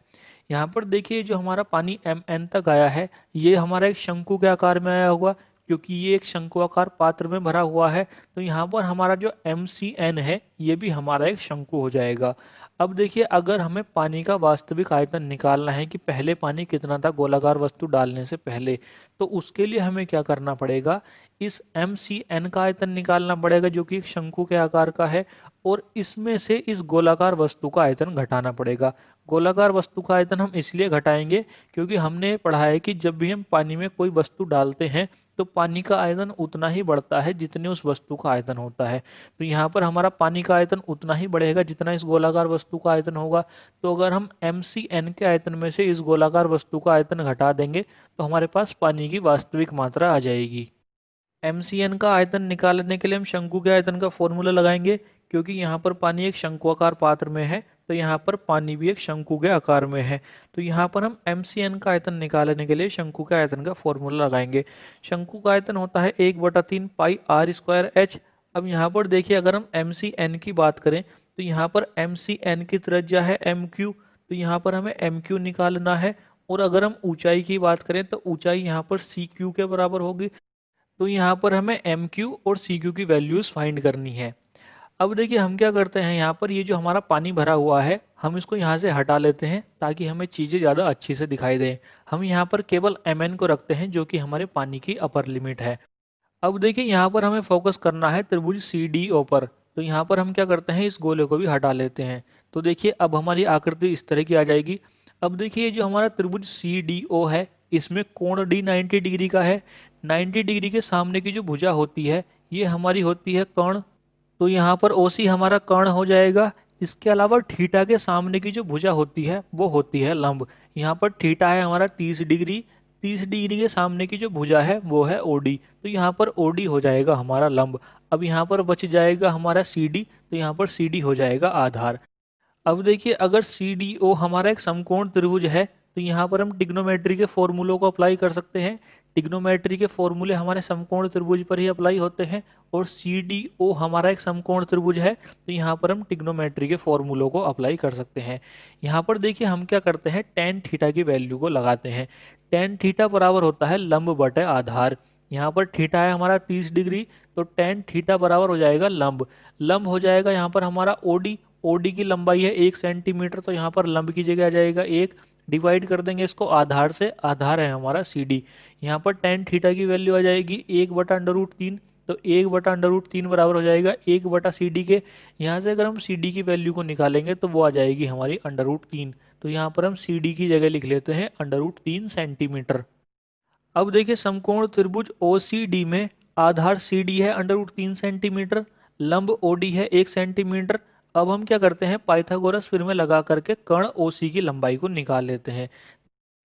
यहाँ पर देखिए जो हमारा पानी एम एन तक आया है ये हमारा एक शंकु के आकार में आया होगा क्योंकि ये एक शंकुआकार पात्र में भरा हुआ है। तो यहाँ पर हमारा जो एम सी एन है ये भी हमारा एक शंकु हो जाएगा। अब देखिए अगर हमें पानी का वास्तविक आयतन निकालना है कि पहले पानी कितना था गोलाकार वस्तु डालने से पहले, तो उसके लिए हमें क्या करना पड़ेगा, इस एम सी एन का आयतन निकालना पड़ेगा जो कि एक शंकु के आकार का है और इसमें से इस गोलाकार वस्तु का आयतन घटाना पड़ेगा। गोलाकार वस्तु का आयतन हम इसलिए घटाएंगे क्योंकि हमने पढ़ा है कि जब भी हम पानी में कोई वस्तु डालते हैं तो पानी का आयतन उतना ही बढ़ता है जितने उस वस्तु का आयतन होता है। तो यहाँ पर हमारा पानी का आयतन उतना ही बढ़ेगा जितना इस गोलाकार वस्तु का आयतन होगा। तो अगर हम एम सी एन के आयतन में से इस गोलाकार वस्तु का आयतन घटा देंगे तो हमारे पास पानी की वास्तविक मात्रा आ जाएगी। एमसीएन का आयतन निकालने के लिए हम शंकु के आयतन का फॉर्मूला लगाएंगे क्योंकि यहाँ पर पानी एक शंकुआकार पात्र में है, तो यहाँ पर पानी भी एक शंकु के आकार में है। तो यहाँ पर हम एमसीएन का आयतन निकालने के लिए शंकु के आयतन का फॉर्मूला लगाएंगे। शंकु का आयतन होता है 1/3 पाई आर स्क्वायर एच। अब यहाँ पर देखिए अगर हम एमसीएन की बात करें तो यहाँ पर एमसीएन की त्रिज्या है एम क्यू, तो यहाँ पर हमें एम क्यू निकालना है। और अगर हम ऊंचाई की बात करें तो ऊंचाई यहाँ पर सी क्यू के बराबर होगी। तो यहाँ पर हमें एम क्यू और सी क्यू की वैल्यूज़ फाइंड करनी है। अब देखिए हम क्या करते हैं, यहाँ पर ये जो हमारा पानी भरा हुआ है हम इसको यहाँ से हटा लेते हैं ताकि हमें चीज़ें ज़्यादा अच्छी से दिखाई दें। हम यहाँ पर केवल एम एन को रखते हैं जो कि हमारे पानी की अपर लिमिट है। अब देखिए यहाँ पर हमें फोकस करना है त्रिभुज सी डी ओ पर। तो यहाँ पर हम क्या करते हैं, इस गोले को भी हटा लेते हैं। तो देखिए अब हमारी आकृति इस तरह की आ जाएगी। अब देखिए ये जो हमारा त्रिभुज सी डी ओ है इसमें कोण डी 90 डिग्री का है। 90 डिग्री के सामने की जो भुजा होती है ये हमारी होती है कर्ण। तो यहाँ पर ओसी हमारा कर्ण हो जाएगा। इसके अलावा थीटा के सामने की जो भुजा होती है वो होती है लंब। यहाँ पर थीटा है हमारा 30 डिग्री, 30 डिग्री के सामने की जो भुजा है वो है ओडी, तो यहाँ पर ओडी हो जाएगा हमारा लंब। अब यहाँ पर बच जाएगा हमारा सीडी, तो यहाँ पर सीडी हो जाएगा आधार। अब देखिए अगर सी डी ओ हमारा एक समकोण त्रिभुज है तो यहाँ पर हम ट्रिग्नोमेट्री के फॉर्मूलों को अप्लाई कर सकते हैं। ट्रिग्नोमेट्री के फॉर्मूले हमारे समकोण त्रिभुज पर ही अप्लाई होते हैं, और सी डी ओ हमारा एक समकोण त्रिभुज है तो यहाँ पर हम ट्रिग्नोमेट्री के फॉर्मूलों को अप्लाई कर सकते हैं। यहाँ पर देखिए हम क्या करते हैं, टेन थीटा की वैल्यू को लगाते हैं। टेन थीटा बराबर होता है लंब बटे आधार। यहाँ पर थीटा है हमारा 30 डिग्री, तो टेन थीटा बराबर हो जाएगा लंब। लंब हो जाएगा यहाँ पर हमारा ओडी, ओडी की लंबाई है 1 सेंटीमीटर, तो यहाँ पर लंब की जगह आ जाएगा 1। डिवाइड कर देंगे इसको आधार से, आधार है हमारा सी डी। यहाँ पर टेन थीटा की वैल्यू आ जाएगी 1/√3, तो 1/√3 बराबर हो जाएगा 1/CD के। यहाँ से अगर हम सी डी की वैल्यू को निकालेंगे तो वो आ जाएगी हमारी √3। तो यहाँ पर हम सी डी की जगह लिख लेते हैं √3 सेंटीमीटर। अब देखिए समकोण त्रिभुज ओ सी डी में आधार सी डी है √3 सेंटीमीटर, लंब ओ डी है 1 सेंटीमीटर। अब हम क्या करते हैं, पाइथागोरस प्रमेय लगा करके कर्ण ओ सी की लंबाई को निकाल लेते हैं।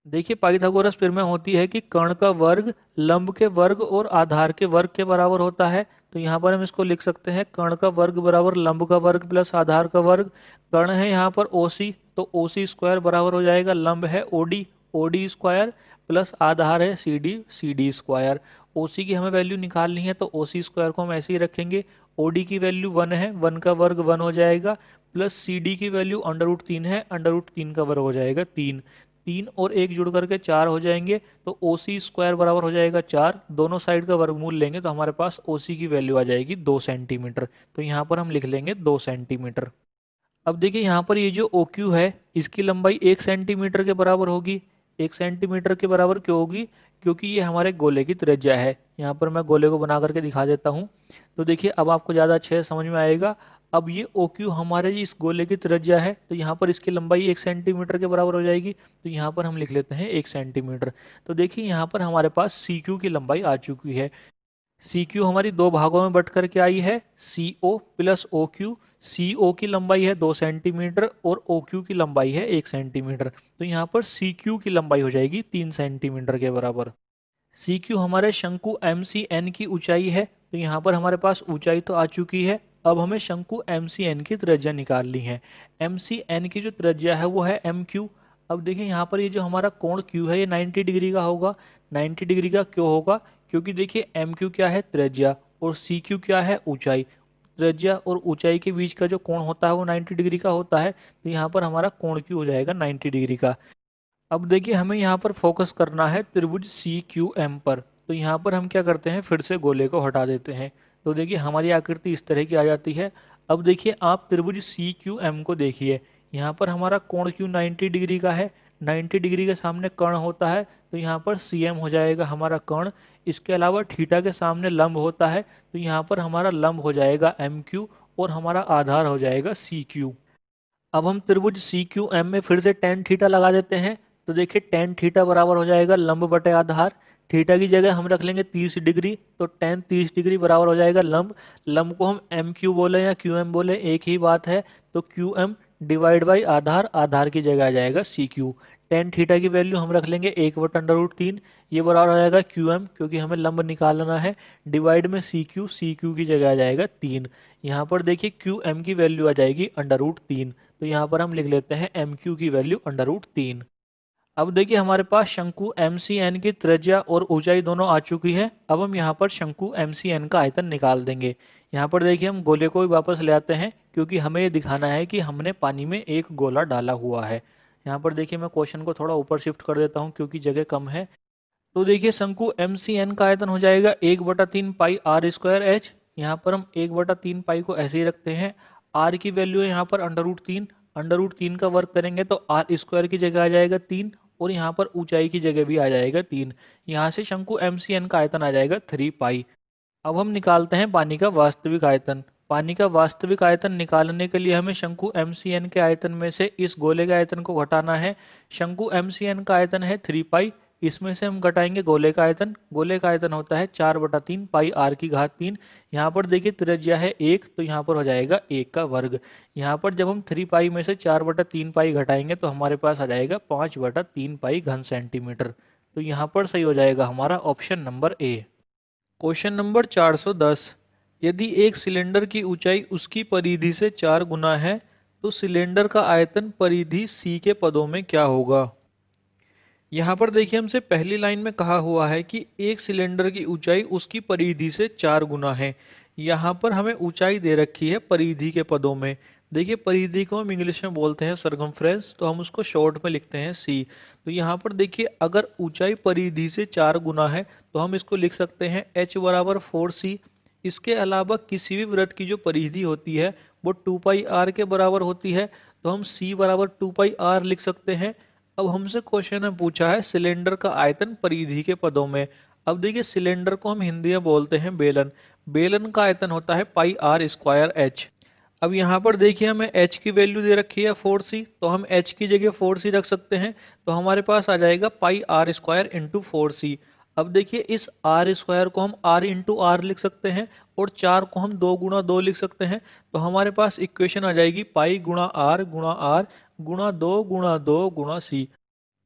देखिए पाइथागोरस प्रमेय होती है कि कर्ण का वर्ग लंब के वर्ग और आधार के वर्ग के बराबर होता है। तो यहाँ पर हम इसको लिख सकते हैं कर्ण का वर्ग बराबर लंब का वर्ग प्लस आधार का वर्ग। कर्ण है यहाँ पर ओ सी, तो ओ सी स्क्वायर बराबर हो जाएगा लंब है ओडी, ओडी स्क्वायर प्लस आधार है C D, C D square. O C की हमें वैल्यू निकालनी है तो ओ सी स्क्वायर को हम ऐसे ही रखेंगे। ओ डी की वैल्यू 1 है, 1 का वर्ग 1 हो जाएगा, प्लस सी डी की वैल्यू √3 है, √3 का वर्ग हो जाएगा 3। 3 और 1 जुड़ करके 4 हो जाएंगे, तो ओ सी स्क्वायर बराबर हो जाएगा 4। दोनों साइड का वर्गमूल लेंगे तो हमारे पास ओ सी की वैल्यू आ जाएगी 2 सेंटीमीटर। तो यहाँ पर हम लिख लेंगे 2 सेंटीमीटर। अब देखिए यहाँ पर ये जो ओ क्यू है इसकी लंबाई 1 सेंटीमीटर के बराबर होगी। 1 सेंटीमीटर के बराबर क्यों होगी, क्योंकि ये हमारे गोले की त्रिज्या है। यहाँ पर मैं गोले को बना करके दिखा देता हूँ, तो देखिए अब आपको ज़्यादा अच्छे से समझ में आएगा। अब ये ओ क्यू हमारे इस गोले की त्रिज्या है, तो यहाँ पर इसकी लंबाई 1 सेंटीमीटर के बराबर हो जाएगी, तो यहाँ पर हम लिख लेते हैं 1 सेंटीमीटर। तो देखिए यहाँ पर हमारे पास सी क्यू की लंबाई आ चुकी है। सी क्यू हमारी दो भागों में बट करके आई है, सी ओ प्लस ओ क्यू। सी ओ की लंबाई है 2 सेंटीमीटर और ओ क्यू की लंबाई है 1 सेंटीमीटर, तो यहाँ पर सी क्यू की लंबाई हो जाएगी 3 सेंटीमीटर के बराबर। सी क्यू हमारे शंकु एम सी एन की ऊंचाई है, तो यहाँ पर हमारे पास ऊंचाई तो आ चुकी है। अब हमें शंकु एम सी एन की त्रिज्या निकालनी है। एम सी एन की जो त्रिज्या है वो है एम क्यू। अब देखिए यहाँ पर ये जो हमारा कोण क्यू है ये 90 डिग्री का होगा। 90 डिग्री का क्यों होगा, क्योंकि देखिए एम क्यू क्या है, त्रिज्या, और सी क्यू क्या है, ऊंचाई। त्रिज्या और ऊंचाई के बीच का जो कोण होता है वो 90 डिग्री का होता है, तो यहाँ पर हमारा कोण क्यू हो जाएगा 90 डिग्री का। अब देखिए हमें यहाँ पर फोकस करना है त्रिभुज सी क्यू एम पर, तो यहाँ पर हम क्या करते हैं, फिर से गोले को हटा देते हैं। तो देखिए हमारी आकृति इस तरह की आ जाती है। अब देखिए आप त्रिभुज सी क्यू एम को देखिए, यहाँ पर हमारा कोण क्यू 90 डिग्री का है। 90 डिग्री के सामने कर्ण होता है, तो यहाँ पर सी एम हो जाएगा हमारा कर्ण। इसके अलावा थीटा के सामने लंब होता है, तो यहाँ पर हमारा लंब हो जाएगा एम क्यू और हमारा आधार हो जाएगा सी क्यू। अब हम त्रिभुज सी क्यू एम में फिर से टेन थीटा लगा देते हैं। तो देखिए टेन थीटा बराबर हो जाएगा लंब बटे आधार। थीटा की जगह हम रख लेंगे 30 डिग्री, तो टेन 30 डिग्री बराबर हो जाएगा लंब। लंब को हम एम क्यू बोले या क्यू एम बोले एक ही बात है, तो क्यू एम डिवाइड बाई आधार, आधार की जगह आ जाएगा सी क्यू। टेन थीटा की वैल्यू हम रख लेंगे 1/√3, ये बराबर हो जाएगा क्यू एम, क्योंकि हमें लंब निकालना है, डिवाइड में सी क्यू, सी क्यू की जगह आ जाएगा 3। यहाँ पर देखिए क्यू एम की वैल्यू आ जाएगी √3, तो यहाँ पर हम लिख लेते हैं एम क्यू की वैल्यू √3। अब देखिए हमारे पास शंकु एम सी एन की त्रिज्या और ऊंचाई दोनों आ चुकी है। अब हम यहाँ पर शंकु एम सी एन का आयतन निकाल देंगे। यहाँ पर देखिए हम गोले को भी वापस ले आते हैं, क्योंकि हमें ये दिखाना है कि हमने पानी में एक गोला डाला हुआ है। यहाँ पर देखिए मैं क्वेश्चन को थोड़ा ऊपर शिफ्ट कर देता हूँ क्योंकि जगह कम है। तो देखिए शंकु एम सी एन का आयतन हो जाएगा 1/3 पाई आर स्क्वायर एच। यहाँ पर हम 1/3 पाई को ऐसे ही रखते हैं। आर की वैल्यू है यहाँ पर √3, √3 का वर्क करेंगे तो आर स्क्वायर की जगह आ जाएगा 3, और यहाँ पर ऊंचाई की जगह भी आ जाएगा 3। यहाँ से शंकु एम सी एन का आयतन आ जाएगा 3 पाई। अब हम निकालते हैं पानी का वास्तविक आयतन। पानी का वास्तविक आयतन निकालने के लिए हमें शंकु एम सी एन के आयतन में से इस गोले के आयतन को घटाना है। शंकु एम सी एन का आयतन है 3 पाई इसमें से हम घटाएंगे गोले का आयतन। गोले का आयतन होता है 4/3 पाई आर की घात 3। यहाँ पर देखिए त्रिज्या है 1, तो यहाँ पर हो जाएगा 1 का वर्ग। यहाँ पर जब हम 3 पाई में से 4/3 पाई घटाएंगे तो हमारे पास आ जाएगा 5/3 पाई घन सेंटीमीटर। तो यहाँ पर सही हो जाएगा हमारा option number A. Question number 410। यदि एक सिलेंडर की ऊंचाई उसकी परिधि से 4 गुना है तो सिलेंडर का आयतन परिधि सी के पदों में क्या होगा। यहाँ पर देखिए हमसे पहली लाइन में कहा हुआ है कि एक सिलेंडर की ऊंचाई उसकी परिधि से 4 गुना है। यहाँ पर हमें ऊंचाई दे रखी है परिधि के पदों में। देखिए परिधि को हम इंग्लिश में बोलते हैं सरकमफ्रेंस, तो हम उसको शॉर्ट में लिखते हैं सी। तो यहाँ पर देखिए अगर ऊंचाई परिधि से 4 गुना है तो हम इसको लिख सकते हैं h बराबर 4c। इसके अलावा किसी भी वृत्त की जो परिधि होती है वो 2πr के बराबर होती है, तो हम c बराबर 2πr लिख सकते हैं। अब हमसे क्वेश्चन में पूछा है सिलेंडर का आयतन परिधि के पदों में। अब देखिए सिलेंडर को हम हिंदी में बोलते हैं बेलन। बेलन का आयतन होता है पाई आर स्क्वायर एच। अब यहाँ पर देखिए हमें h की वैल्यू दे रखी है 4c, तो हम h की जगह 4c रख सकते हैं। तो हमारे पास आ जाएगा पाई आर स्क्वायर इंटू 4c। अब देखिए इस आर स्क्वायर को हम r इंटू आर लिख सकते हैं और 4 को हम 2 गुणा 2 लिख सकते हैं। तो हमारे पास इक्वेशन आ जाएगी पाई गुणा आर गुणा 2 गुणा 2 गुणा सी।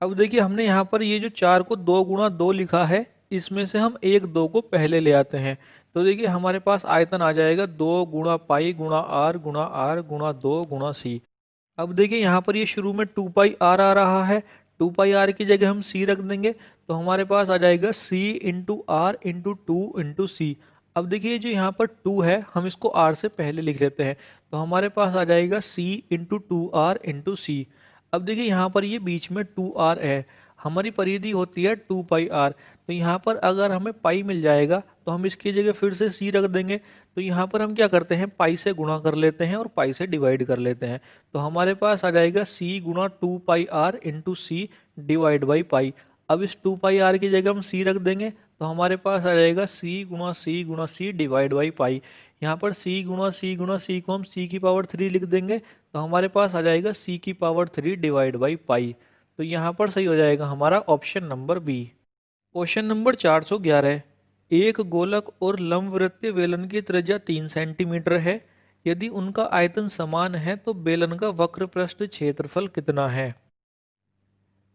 अब देखिए हमने यहाँ पर ये जो 4 को 2 गुणा 2 लिखा है, इसमें से हम 1 2 को पहले ले आते हैं। तो देखिए हमारे पास आयतन आ जाएगा 2 गुणा पाई गुणा आर गुणा 2 गुणा सी। अब देखिए यहाँ पर ये शुरू में 2 पाई आर आ रहा है, 2 पाई आर की जगह हम सी रख देंगे। तो हमारे पास आ जाएगा सी इंटू आर इंटू 2 इंटू सी। अब देखिए जो यहाँ पर 2 है हम इसको आर से पहले लिख लेते हैं। तो हमारे पास आ जाएगा सी इंटू 2r इंटू सी। अब देखिए यहाँ पर ये बीच में 2r है, हमारी परिधि होती है 2πr। तो यहाँ पर अगर हमें पाई मिल जाएगा तो हम इसकी जगह फिर से c रख देंगे। तो यहाँ पर हम क्या करते हैं पाई से गुणा कर लेते हैं और पाई से डिवाइड कर लेते हैं। तो हमारे पास आ जाएगा c गुणा 2πr into C divide by pi. अब इस 2πr की जगह हम c रख देंगे तो हमारे पास आ जाएगा c गुणा c डिवाइड बाई पाई। यहाँ पर c को हम c की पावर 3 लिख देंगे तो हमारे पास आ जाएगा c की पावर 3 डिवाइड बाई पाई। तो यहाँ पर सही हो जाएगा हमारा option number B. Question number 411। एक गोलक और लंबवृत्तीय बेलन की त्रिज्या 3 सेंटीमीटर है। यदि उनका आयतन समान है तो बेलन का वक्र पृष्ठ क्षेत्रफल कितना है।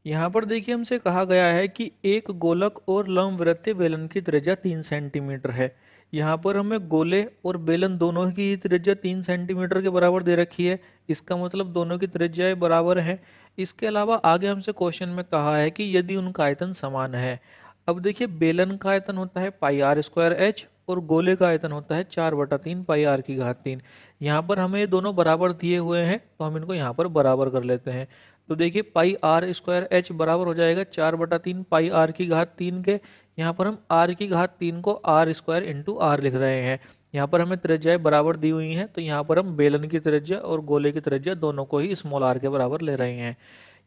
यहाँ पर देखिए हमसे कहा गया है कि एक गोलक और लंबवृत्तीय बेलन की त्रिज्या 3 सेंटीमीटर है। यहाँ पर हमें गोले और बेलन दोनों की त्रिज्या 3 सेंटीमीटर के बराबर दे रखी है। इसका मतलब दोनों की त्रिज्याएं बराबर हैं। इसके अलावा आगे हमसे क्वेश्चन में कहा है कि यदि उनका आयतन समान है। अब देखिए बेलन का आयतन होता है पाई आर स्क्वायर एच और गोले का आयतन होता है 4/3 पाई आर की घात 3। यहाँ पर हमें ये दोनों बराबर दिए हुए हैं तो हम इनको यहाँ पर बराबर कर लेते हैं। तो देखिए पाई आर स्क्वायर एच बराबर हो जाएगा 4/3 पाई आर की घात 3 के। यहाँ पर हम आर की घात 3 को आर स्क्वायर इंटू आर लिख रहे हैं। यहाँ पर हमें त्रिज्याएं बराबर दी हुई हैं तो यहाँ पर हम बेलन की त्रिज्या और गोले की त्रिज्या दोनों को ही स्मॉल आर के बराबर ले रहे हैं।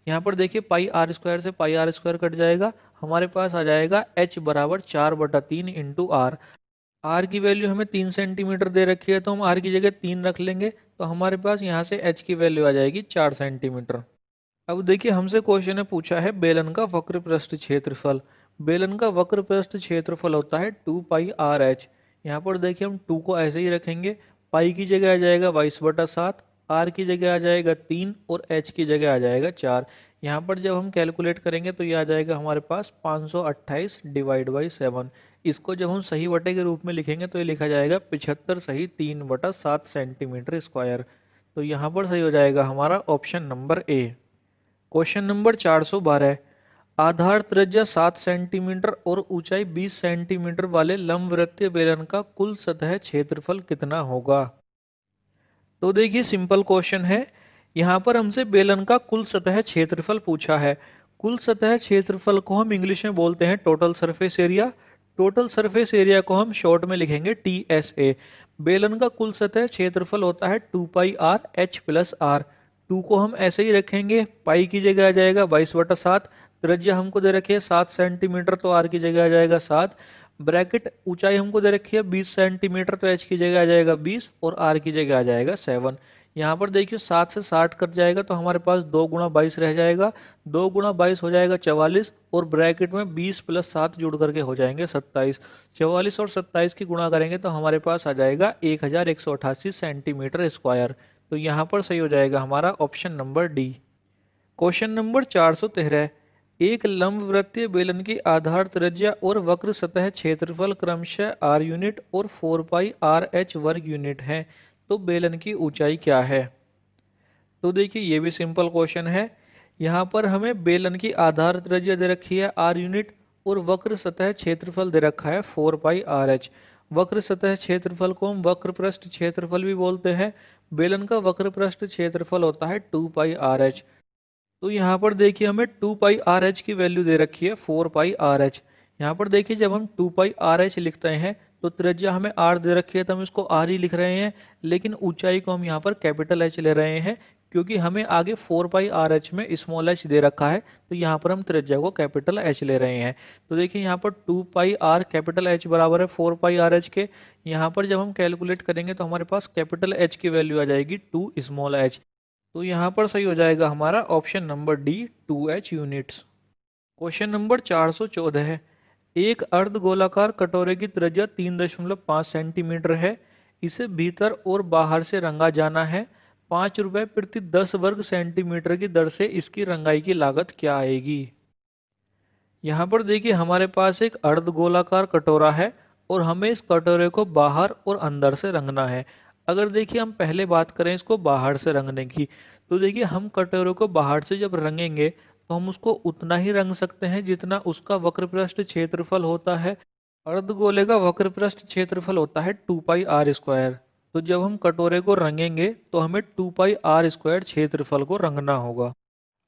यहाँ पर देखिए पाई आर स्क्वायर से पाई आर स्क्वायर कट जाएगा, हमारे पास आ जाएगा h बराबर 4/3 इंटू आर। आर की वैल्यू हमें 3 सेंटीमीटर दे रखी है तो हम आर की जगह 3 रख लेंगे तो हमारे पास यहाँ से h की वैल्यू आ जाएगी 4 सेंटीमीटर। अब देखिए हमसे क्वेश्चन ने पूछा है बेलन का वक्र पृष्ठ क्षेत्रफल। बेलन का वक्र पृष्ठ क्षेत्रफल होता है 2 पाई आर एच। यहाँ पर देखिए हम 2 को ऐसे ही रखेंगे, पाई की जगह आ जाएगा 22/7, आर की जगह आ जाएगा 3 और एच की जगह आ जाएगा 4। यहाँ पर जब हम कैलकुलेट करेंगे तो ये आ जाएगा हमारे पास 528 डिवाइड बाई 7। इसको जब हम सही बटे के रूप में लिखेंगे तो ये लिखा जाएगा 75 सही 3/7 सेंटीमीटर स्क्वायर। तो यहाँ पर सही हो जाएगा हमारा option number A. Question number 412। आधार त्रिज्या 7 सेंटीमीटर और ऊंचाई 20 सेंटीमीटर वाले लंबवृत्तीय बेलन का कुल सतह क्षेत्रफल कितना होगा। तो देखिए सिंपल क्वेश्चन है। यहाँ पर हमसे बेलन का कुल सतह क्षेत्रफल पूछा है। कुल सतह क्षेत्रफल को हम इंग्लिश में बोलते हैं total surface area. Total surface area को हम शॉर्ट में लिखेंगे TSA। बेलन का कुल सतह क्षेत्रफल होता है 2 पाई आर एच प्लस आर। 2 को हम ऐसे ही रखेंगे, पाई की जगह आ जाएगा 22/7, त्रिज्या हमको दे रखी है 7 सेंटीमीटर तो आर की जगह आ जाएगा 7, ब्रैकेट ऊंचाई हमको दे रखी है 20 सेंटीमीटर तो एच की जगह आ जाएगा 20 और आर की जगह आ जाएगा 7। यहाँ पर देखिए 7 से 60 कट जाएगा तो हमारे पास 2 गुणा 22 रह जाएगा। 2 गुणा 22 हो जाएगा 44, और ब्रैकेट में 20 प्लस 7 जुड़ करके हो जाएंगे 27। 44 और 27 की गुणा करेंगे तो हमारे पास आ जाएगा 1188 सेंटीमीटर स्क्वायर। तो यहाँ पर सही हो जाएगा हमारा option number D. Question number 413। एक लंबवृत्तीय बेलन की आधार त्रिज्या और वक्र सतह क्षेत्रफल क्रमशः r यूनिट और 4 पाई आर एच वर्ग यूनिट है, तो बेलन की ऊंचाई क्या है? तो देखिए ये भी सिंपल क्वेश्चन है। यहाँ पर हमें बेलन की आधार त्रिज्या दे रखी है r यूनिट, और वक्र सतह क्षेत्रफल दे रखा है 4 पाई आर एच। वक्र सतह क्षेत्रफल को हम वक्र पृष्ठ क्षेत्रफल भी बोलते हैं। बेलन का वक्र पृष्ठ क्षेत्रफल होता है 2 पाई आर एच। तो यहाँ पर देखिए हमें 2 पाई आर एच की वैल्यू दे रखी है 4 पाई आर एच। यहाँ पर देखिए जब हम 2 पाई आर एच लिखते हैं तो त्रिज्या हमें आर दे रखी है तो हम इसको आर ही लिख रहे हैं, लेकिन ऊंचाई को हम यहाँ पर कैपिटल एच ले रहे हैं, क्योंकि हमें आगे 4 पाई आर एच में स्मॉल एच दे रखा है, तो यहाँ पर हम त्रिज्या को कैपिटल एच ले रहे हैं। तो देखिए यहाँ पर 2 पाई आर कैपिटल एच बराबर है 4 पाई आर एच के। यहाँ पर जब हम कैलकुलेट करेंगे तो हमारे पास कैपिटल एच की वैल्यू आ जाएगी 2 स्मॉल एच। तो यहाँ पर सही हो जाएगा हमारा option number D 2h units. Question number 414 है। एक अर्ध गोलाकार कटोरे की त्रिज्या 3.5 सेंटीमीटर है। इसे भीतर और बाहर से रंगा जाना है। 5 रुपए प्रति 10 वर्ग सेंटीमीटर की दर से इसकी रंगाई की लागत क्या आएगी? यहाँ पर देखिए हमारे पास एक अर्ध गोलाकार कटोरा है और हमें इस कटोरे को बाहर और अंदर से रंगना है। अगर देखिए हम पहले बात करें इसको बाहर से रंगने की, तो देखिए हम कटोरे को बाहर से जब रंगेंगे तो हम उसको उतना ही रंग सकते हैं जितना उसका वक्रपृष्ठ क्षेत्रफल होता है। अर्धगोले का वक्रपृष्ठ क्षेत्रफल होता है 2 पाई आर स्क्वायर। तो जब हम कटोरे को रंगेंगे तो हमें 2 पाई आर स्क्वायर क्षेत्रफल को रंगना होगा।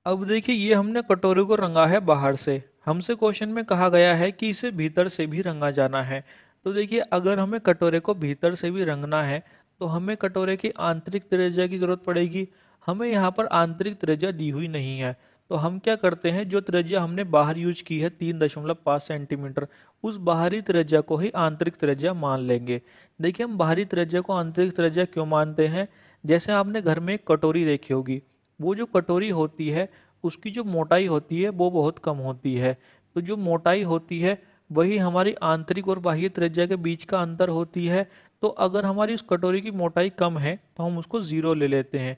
अब देखिए ये हमने कटोरे को रंगा है बाहर से। हमसे क्वेश्चन में कहा गया है कि इसे भीतर से भी रंगा जाना है। तो देखिए अगर हमें कटोरे को भीतर से भी रंगना है तो हमें कटोरे की आंतरिक त्रिज्या की जरूरत पड़ेगी। हमें यहाँ पर आंतरिक त्रिज्या दी हुई नहीं है, तो हम क्या करते हैं, जो त्रिज्या हमने बाहर यूज की है 3.5 सेंटीमीटर, उस बाहरी त्रिज्या को ही आंतरिक त्रिज्या मान लेंगे। देखिए हम बाहरी त्रिज्या को आंतरिक त्रिज्या क्यों मानते हैं? जैसे आपने घर में एक कटोरी देखी होगी, वो जो कटोरी होती है उसकी जो मोटाई होती है वो बहुत कम होती है। तो जो मोटाई होती है वही हमारी आंतरिक और बाह्य त्रिज्या के बीच का अंतर होती है। तो अगर हमारी उस कटोरी की मोटाई कम है तो हम उसको ज़ीरो ले लेते हैं।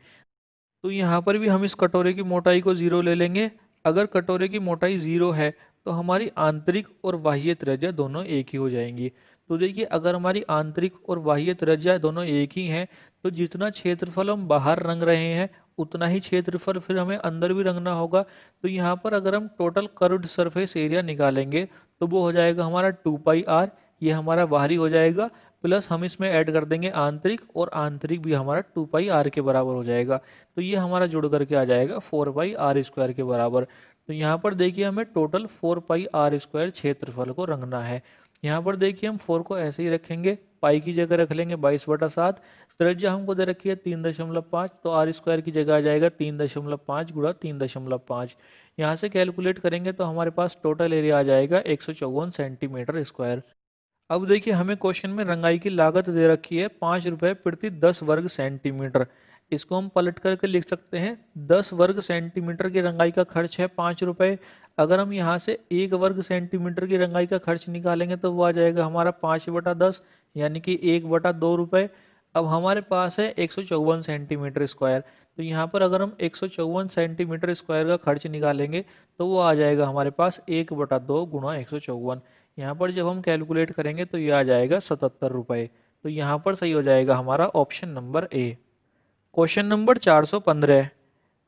तो यहाँ पर भी हम इस कटोरे की मोटाई को ज़ीरो ले लेंगे। अगर कटोरे की मोटाई ज़ीरो है तो हमारी आंतरिक और बाह्य त्रिज्या दोनों एक ही हो जाएंगी। तो देखिए अगर हमारी आंतरिक और बाह्य त्रिज्या दोनों एक ही हैं तो जितना क्षेत्रफल हम बाहर रंग रहे हैं उतना ही क्षेत्रफल फिर हमें अंदर भी रंगना होगा। तो यहाँ पर अगर हम टोटल कर्व्ड सरफेस एरिया निकालेंगे तो वो हो जाएगा हमारा 2 पाई आर, ये हमारा बाहरी हो जाएगा, प्लस हम इसमें ऐड कर देंगे आंतरिक, और आंतरिक भी हमारा 2 पाई आर के बराबर हो जाएगा। तो ये हमारा जुड़ करके आ जाएगा 4 पाई आर स्क्वायर के बराबर। तो यहाँ पर देखिए हमें टोटल 4 पाई आर स्क्वायर क्षेत्रफल को रंगना है। यहाँ पर देखिए हम 4 को ऐसे ही रखेंगे, पाई की जगह रख लेंगे 22/7। त्रिज्या हमको दे रखी है 3.5, तो आर स्क्वायर की जगह आ जाएगा 3.5 गुणा 3.5। यहाँ से कैलकुलेट करेंगे तो हमारे पास टोटल एरिया आ जाएगा 154 सेंटीमीटर स्क्वायर। अब देखिए हमें क्वेश्चन में रंगाई की लागत दे रखी है 5 रुपए प्रति 10 वर्ग सेंटीमीटर। इसको हम पलट करके लिख सकते हैं, 10 वर्ग सेंटीमीटर की रंगाई का खर्च है 5 रुपए। अगर हम यहाँ से 1 वर्ग सेंटीमीटर की रंगाई का खर्च निकालेंगे तो वो आ जाएगा हमारा 5/10, यानी कि 1/2 रुपए। अब हमारे पास है 154 सेंटीमीटर स्क्वायर। तो यहाँ पर अगर हम 154 सेंटीमीटर स्क्वायर का खर्च निकालेंगे तो वो आ जाएगा हमारे पास 1/2 गुणा 154। यहाँ पर जब हम कैलकुलेट करेंगे तो ये आ जाएगा 77 रुपये। तो यहाँ पर सही हो जाएगा हमारा option number A. Question number 415।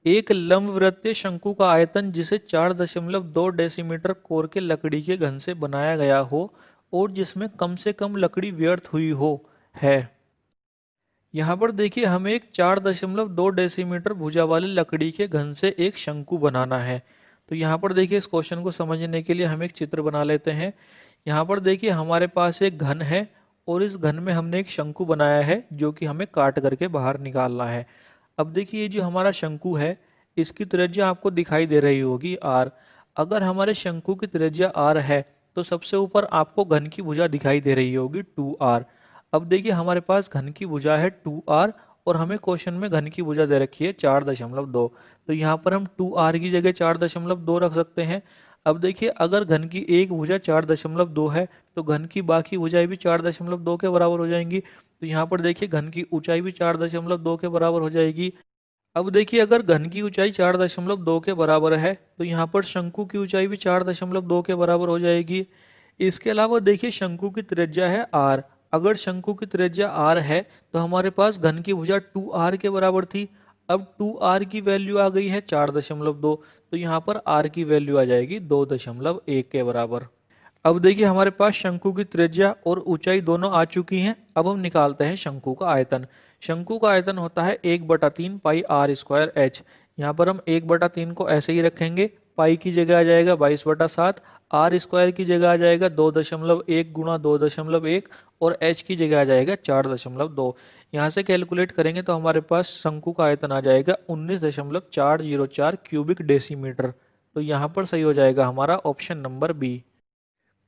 एक लंबवृत्तीय शंकु का आयतन जिसे 4.2 डेसीमीटर कोर के लकड़ी के घन से बनाया गया हो और जिसमें कम से कम लकड़ी व्यर्थ हुई हो है। यहाँ पर देखिए हमें एक 4.2 डेसीमीटर भुजा वाली लकड़ी के घन से एक शंकु बनाना है। तो यहाँ पर देखिए इस क्वेश्चन को समझने के लिए हम एक चित्र बना लेते हैं। यहाँ पर देखिए हमारे पास एक घन है और इस घन में हमने एक शंकु बनाया है जो कि हमें काट करके बाहर निकालना है। अब देखिए ये जो हमारा शंकु है इसकी त्रिज्या आपको दिखाई दे रही होगी आर। अगर हमारे शंकु की त्रिज्या आर है तो सबसे ऊपर आपको घन की भुजा दिखाई दे रही होगी 2r। अब देखिए हमारे पास घन की भुजा है 2r और हमें क्वेश्चन में घन की भुजा दे रखी है 4.2। तो यहाँ पर हम 2r की जगह 4.2 रख सकते हैं। अब देखिए अगर घन की एक भुजा 4.2 है तो घन की बाकी भुजाएं भी 4.2 के बराबर हो जाएंगी। तो यहाँ पर देखिए घन की ऊंचाई भी 4.2 के बराबर हो जाएगी। अब देखिए अगर घन की ऊंचाई 4.2 के बराबर है तो यहाँ पर शंकु की ऊंचाई भी 4.2 के बराबर हो जाएगी। इसके अलावा देखिए शंकु की त्रिज्या है r। अगर शंकु की त्रिज्या r है तो हमारे पास घन की भुजा 2r के बराबर थी। अब 2r की वैल्यू आ गई है 4.2, तो यहाँ पर r की वैल्यू आ जाएगी 2.1 के बराबर। अब देखिए हमारे पास शंकु की त्रिज्या और ऊंचाई दोनों आ चुकी हैं। अब हम निकालते हैं शंकु का आयतन। शंकु का आयतन होता है 1/3 पाई आर स्क्वायर एच। यहाँ पर हम 1/3 को ऐसे ही रखेंगे, पाई की जगह आ जाएगा 22/7, आर स्क्वायर की जगह आ जाएगा 2.1 गुणा 2.1 और एच की जगह आ जाएगा 4.2। यहाँ से कैलकुलेट करेंगे तो हमारे पास शंकु का आयतन आ जाएगा 19.404 क्यूबिक डेसीमीटर। तो यहाँ पर सही हो जाएगा हमारा option number B.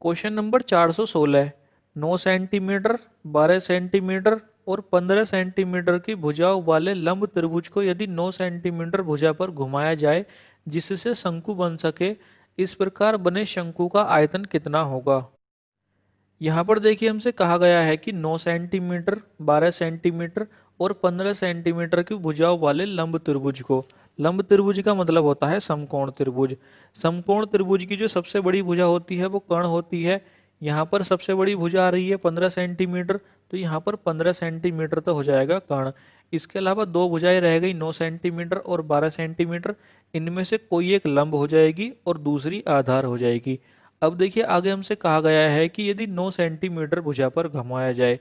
Question number 416, 9 centimetre, 12 centimetre और 15 सेंटीमीटर की भुजाओं वाले लंब त्रिभुज को यदि 9 सेंटीमीटर भुजा पर घुमाया जाए जिससे शंकु बन सके, इस प्रकार बने शंकु का आयतन कितना होगा। यहाँ पर देखिए हमसे कहा गया है कि 9 सेंटीमीटर, 12 सेंटीमीटर और 15 सेंटीमीटर की भुजाओं वाले लंब त्रिभुज को, लंब त्रिभुज का मतलब होता है समकोण त्रिभुज। समकोण त्रिभुज की जो सबसे बड़ी भुजा होती है वो कर्ण होती है। यहाँ पर सबसे बड़ी भुजा आ रही है 15 सेंटीमीटर, तो यहाँ पर 15 सेंटीमीटर तो हो जाएगा कर्ण। इसके अलावा दो भुजाएं रह गई 9 सेंटीमीटर और 12 सेंटीमीटर। इनमें से कोई एक लंब हो जाएगी और दूसरी आधार हो जाएगी। अब देखिए आगे हमसे कहा गया है कि यदि 9 सेंटीमीटर भुजा पर घुमाया जाए।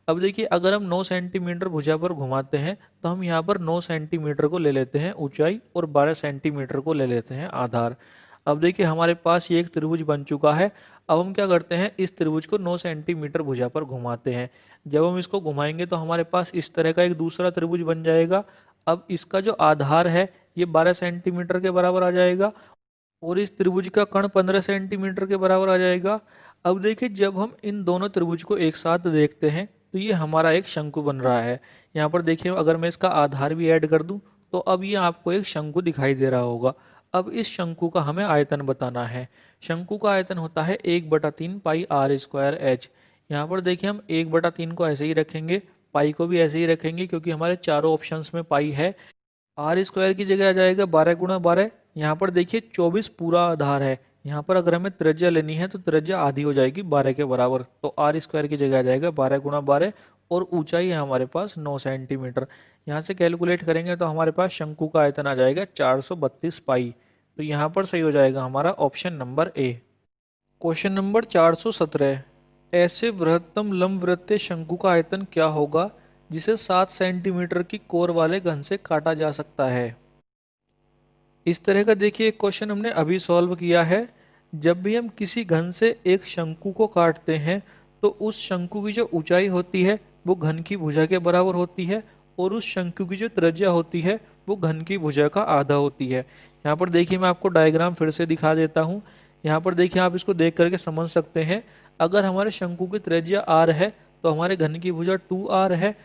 अब देखिए अगर हम 9 सेंटीमीटर भुजा पर घुमाते हैं तो हम यहाँ पर 9 सेंटीमीटर को ले लेते हैं ऊंचाई और 12 सेंटीमीटर को ले लेते हैं आधार। अब देखिए हमारे पास ये एक त्रिभुज बन चुका है। अब हम क्या करते हैं, इस त्रिभुज को 9 सेंटीमीटर भुजा पर घुमाते हैं। जब हम इसको घुमाएंगे तो हमारे पास इस तरह का एक दूसरा त्रिभुज बन जाएगा। अब इसका जो आधार है ये 12 सेंटीमीटर के बराबर आ जाएगा और इस त्रिभुज का कर्ण 15 सेंटीमीटर के बराबर आ जाएगा। अब देखिए जब हम इन दोनों त्रिभुज को एक साथ देखते हैं तो ये हमारा एक शंकु बन रहा है। यहाँ पर देखिए अगर मैं इसका आधार भी ऐड कर दूं तो अब ये आपको एक शंकु दिखाई दे रहा होगा। अब इस शंकु का हमें आयतन बताना है। शंकु का आयतन होता है 1/3 पाई आर स्क्वायर एच। यहाँ पर देखिए हम 1/3 को ऐसे ही रखेंगे, पाई को भी ऐसे ही रखेंगे क्योंकि हमारे चारों ऑप्शंस में पाई है। आर स्क्वायर की जगह आ जाएगा 12 × 12। यहाँ पर देखिए 24 पूरा आधार है। यहाँ पर अगर हमें त्रिज्या लेनी है तो त्रिज्या आधी हो जाएगी 12 के बराबर, तो आर स्क्वायर की जगह आ जाएगा 12 × 12 और ऊंचाई है हमारे पास 9 सेंटीमीटर। यहाँ से कैलकुलेट करेंगे तो हमारे पास शंकु का आयतन आ जाएगा 432 पाई। तो यहाँ पर सही हो जाएगा हमारा option number A. Question number 417, ऐसे बृहत्तम लंबवृत्तीय शंकु का आयतन क्या होगा जिसे 7 सेंटीमीटर की कोर वाले घन से काटा जा सकता है। इस तरह का देखिए एक क्वेश्चन हमने अभी सॉल्व किया है। जब भी हम किसी घन से एक शंकु को काटते हैं तो उस शंकु की जो ऊंचाई होती है वो घन की भुजा के बराबर होती है और उस शंकु की जो त्रिज्या होती है वो घन की भुजा का आधा होती है। यहाँ पर देखिए मैं आपको डायग्राम फिर से दिखा देता हूँ। यहाँ पर देखिए आप इसको देख करके समझ सकते हैं। अगर हमारे शंकु की त्रिज्या r है तो हमारे घन की भुजा 2r है।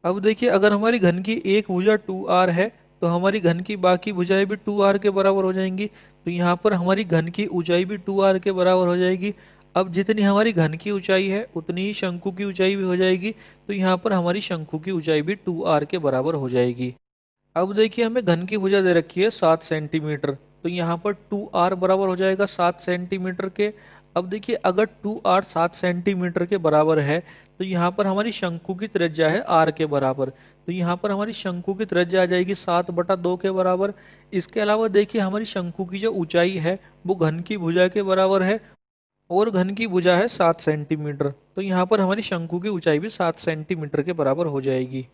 अब देखिए अगर हमारी घन की एक भुजा 2r है तो हमारी घन की बाकी भुजाएं भी 2r के बराबर हो जाएंगी। तो यहाँ पर हमारी घन की ऊंचाई भी 2r के बराबर हो जाएगी। अब जितनी हमारी घन की ऊंचाई है उतनी ही शंकु की ऊंचाई भी हो जाएगी। तो यहाँ पर हमारी शंकु की ऊंचाई भी 2r के बराबर हो जाएगी। अब देखिए हमें घन की भुजा दे रखी है 7 सेंटीमीटर, तो यहाँ पर 2r बराबर हो जाएगा 7 सेंटीमीटर के। अब देखिए अगर 2r 7 सेंटीमीटर के बराबर है तो यहाँ पर हमारी शंकु की त्रिज्या है r के बराबर। तो यहाँ पर हमारी शंकु की त्रिज्या आ जाएगी 7/2 के बराबर। इसके अलावा देखिए हमारी शंकु की जो ऊंचाई है वो घन की भुजा के बराबर है और घन की भुजा है 7 सेंटीमीटर। तो यहाँ पर हमारी शंकु की ऊंचाई भी 7 सेंटीमीटर के बराबर हो जाएगी।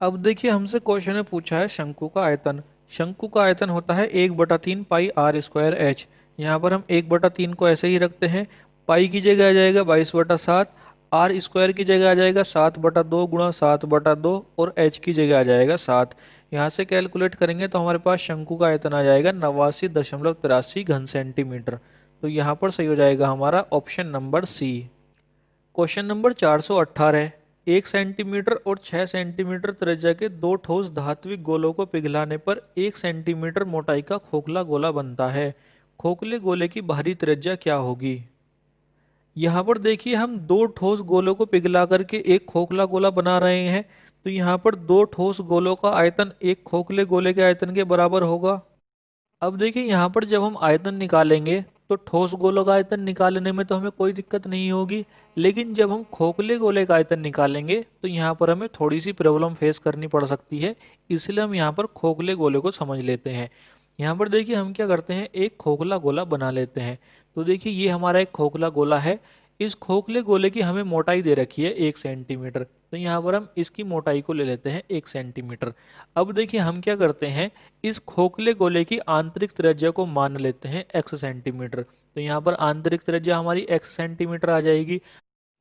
अब देखिए हमसे क्वेश्चन में पूछा है शंकु का आयतन। शंकु का आयतन होता है 1/3 पाई आर स्क्वायर एच। यहाँ पर हम 1/3 को ऐसे ही रखते हैं, पाई की जगह आ जाएगा 22/7, आर स्क्वायर की जगह आ जाएगा 7/2 गुणा 7/2 और एच की जगह आ जाएगा 7। यहाँ से कैलकुलेट करेंगे तो हमारे पास शंकु का आयतन आ जाएगा 89.83 घन सेंटीमीटर। तो यहाँ पर सही हो जाएगा हमारा option number C. Question number 418, 1 centimetre और 6 सेंटीमीटर त्रिज्या के दो ठोस धात्विक गोलों को पिघलाने पर 1 सेंटीमीटर मोटाई का खोखला गोला बनता है। खोखले गोले की बाहरी त्रिज्या क्या होगी? यहाँ पर देखिए हम दो ठोस गोलों को पिघला करके एक खोखला गोला बना रहे हैं। तो यहाँ पर दो ठोस गोलों का आयतन एक खोखले गोले के आयतन के बराबर होगा। अब देखिए यहाँ पर जब हम आयतन निकालेंगे तो ठोस गोलों का आयतन निकालने में तो हमें कोई दिक्कत नहीं होगी, लेकिन जब हम खोखले गोले का आयतन निकालेंगे तो यहाँ पर हमें थोड़ी सी प्रॉब्लम फेस करनी पड़ सकती है। इसलिए हम यहाँ पर खोखले गोले को समझ लेते हैं। यहाँ पर देखिए हम क्या करते हैं, एक खोखला गोला बना लेते हैं। तो देखिए ये हमारा एक खोखला गोला है। इस खोखले गोले की हमें मोटाई दे रखी है 1 सेंटीमीटर। तो यहाँ पर हम इसकी मोटाई को ले लेते हैं 1 सेंटीमीटर। अब देखिए हम क्या करते हैं, इस खोखले गोले की आंतरिक त्रिज्या को मान लेते हैं x सेंटीमीटर। तो यहाँ पर आंतरिक त्रिज्या हमारी x सेंटीमीटर आ जाएगी।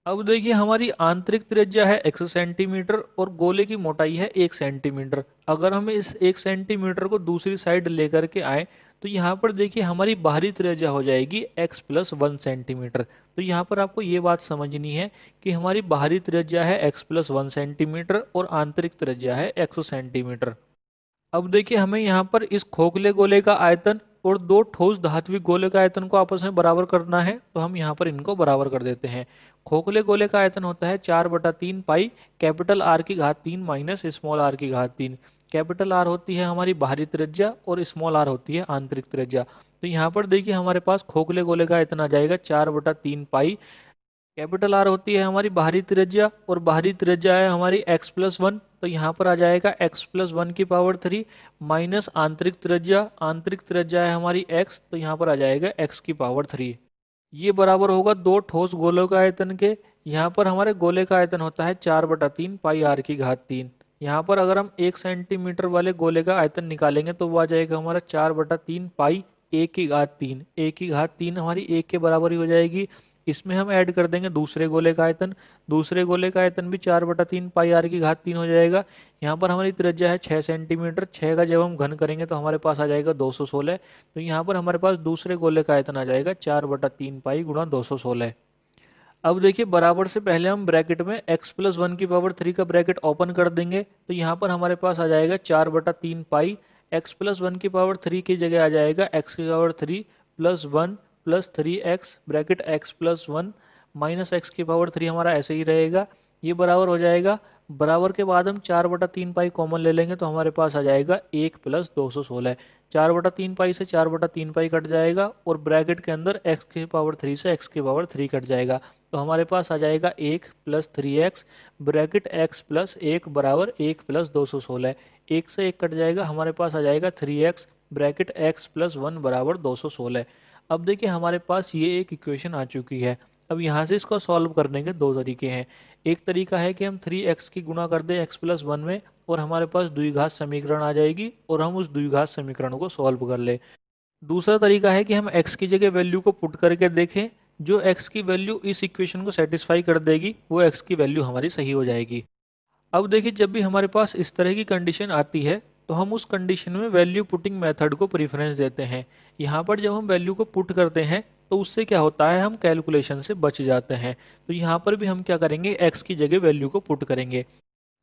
अब देखिए हमारी आंतरिक त्रिज्या है x सेंटीमीटर और गोले की मोटाई है 1 सेंटीमीटर। अगर हम इस 1 सेंटीमीटर को दूसरी साइड लेकर के आए तो यहाँ पर देखिए हमारी बाहरी त्रिज्या हो जाएगी x+1 सेंटीमीटर। तो यहाँ पर आपको ये बात समझनी है कि हमारी बाहरी त्रिज्या है x+1 सेंटीमीटर और आंतरिक त्रिज्या है x सेंटीमीटर। अब देखिए हमें यहाँ पर इस खोखले गोले का आयतन और दो ठोस धात्विक गोले का आयतन को आपस में बराबर करना है। तो हम यहाँ पर इनको बराबर कर देते हैं। खोखले गोले का आयतन होता है 4/3 पाई कैपिटल आर की घात 3 माइनस स्मॉल आर की घात 3। कैपिटल आर होती है हमारी बाहरी त्रिज्या और स्मॉल आर होती है आंतरिक त्रिज्या। तो यहाँ पर देखिए हमारे पास खोखले गोले का आयतन आ जाएगा 4/3 पाई। कैपिटल आर होती है हमारी बाहरी त्रिज्या और बाहरी त्रिज्या है हमारी x+1। तो यहाँ पर आ जाएगा x+1 की पावर 3 माइनस आंतरिक त्रिज्या। आंतरिक त्रिज्या है हमारी x, तो यहाँ पर आ जाएगा x की पावर 3। ये बराबर होगा दो ठोस गोलों का आयतन के। यहाँ पर हमारे गोले का आयतन होता है 4/3 पाई आर की घात 3। यहाँ पर अगर हम 1 सेंटीमीटर वाले गोले का आयतन निकालेंगे तो वो आ जाएगा हमारा 4/3 पाई ए की घात 3। ए की घात 3 हमारी 1 के बराबर ही हो जाएगी। इसमें हम ऐड कर देंगे दूसरे गोले का आयतन। दूसरे गोले का आयतन भी 4/3 पाई आर की घात 3 हो जाएगा। यहाँ पर हमारी त्रिज्या है 6 सेंटीमीटर। 6 का जब हम घन करेंगे तो हमारे पास आ जाएगा 216। तो यहाँ पर हमारे पास दूसरे गोले का आयतन आ जाएगा 4/3 पाई गुणा 216। अब देखिए बराबर से पहले हम ब्रैकेट में x+1 की पावर 3 का ब्रैकेट ओपन कर देंगे। तो यहाँ पर हमारे पास आ जाएगा 4/3 पाई। x+1 की पावर 3 की जगह आ जाएगा x की power 3 plus 1 plus 3x bracket x+1 minus x की पावर 3 हमारा ऐसे ही रहेगा। ये बराबर हो जाएगा। बराबर के बाद हम 4/3 पाई कॉमन ले लेंगे तो हमारे पास आ जाएगा 1 प्लस 216। 4/3 पाई से 4/3 पाई कट जाएगा और ब्रैकेट के अंदर x की पावर 3 से x की पावर 3 कट जाएगा। तो हमारे पास आ जाएगा 1 plus 3x bracket x plus 1 बराबर 1 प्लस 216। 1 से 1 कट जाएगा, हमारे पास आ जाएगा 3x ब्रैकेट x प्लस 1 बराबर 216। अब देखिए हमारे पास ये एक इक्वेशन आ चुकी है। अब यहाँ से इसको सॉल्व करने के दो तरीके हैं। एक तरीका है कि हम 3x की गुणा कर दें x+1 में और हमारे पास द्विघात समीकरण आ जाएगी और हम उस द्विघात समीकरण को सॉल्व कर ले। दूसरा तरीका है कि हम x की जगह वैल्यू को पुट करके देखें। जो x की वैल्यू इस इक्वेशन को सेटिस्फाई कर देगी वो x की वैल्यू हमारी सही हो जाएगी। अब देखिए जब भी हमारे पास इस तरह की कंडीशन आती है तो हम उस कंडीशन में वैल्यू पुटिंग मेथड को प्रेफरेंस देते हैं। यहाँ पर जब हम वैल्यू को पुट करते हैं तो उससे क्या होता है, हम कैलकुलेशन से बच जाते हैं। तो यहाँ पर भी हम क्या करेंगे, x की जगह वैल्यू को पुट करेंगे।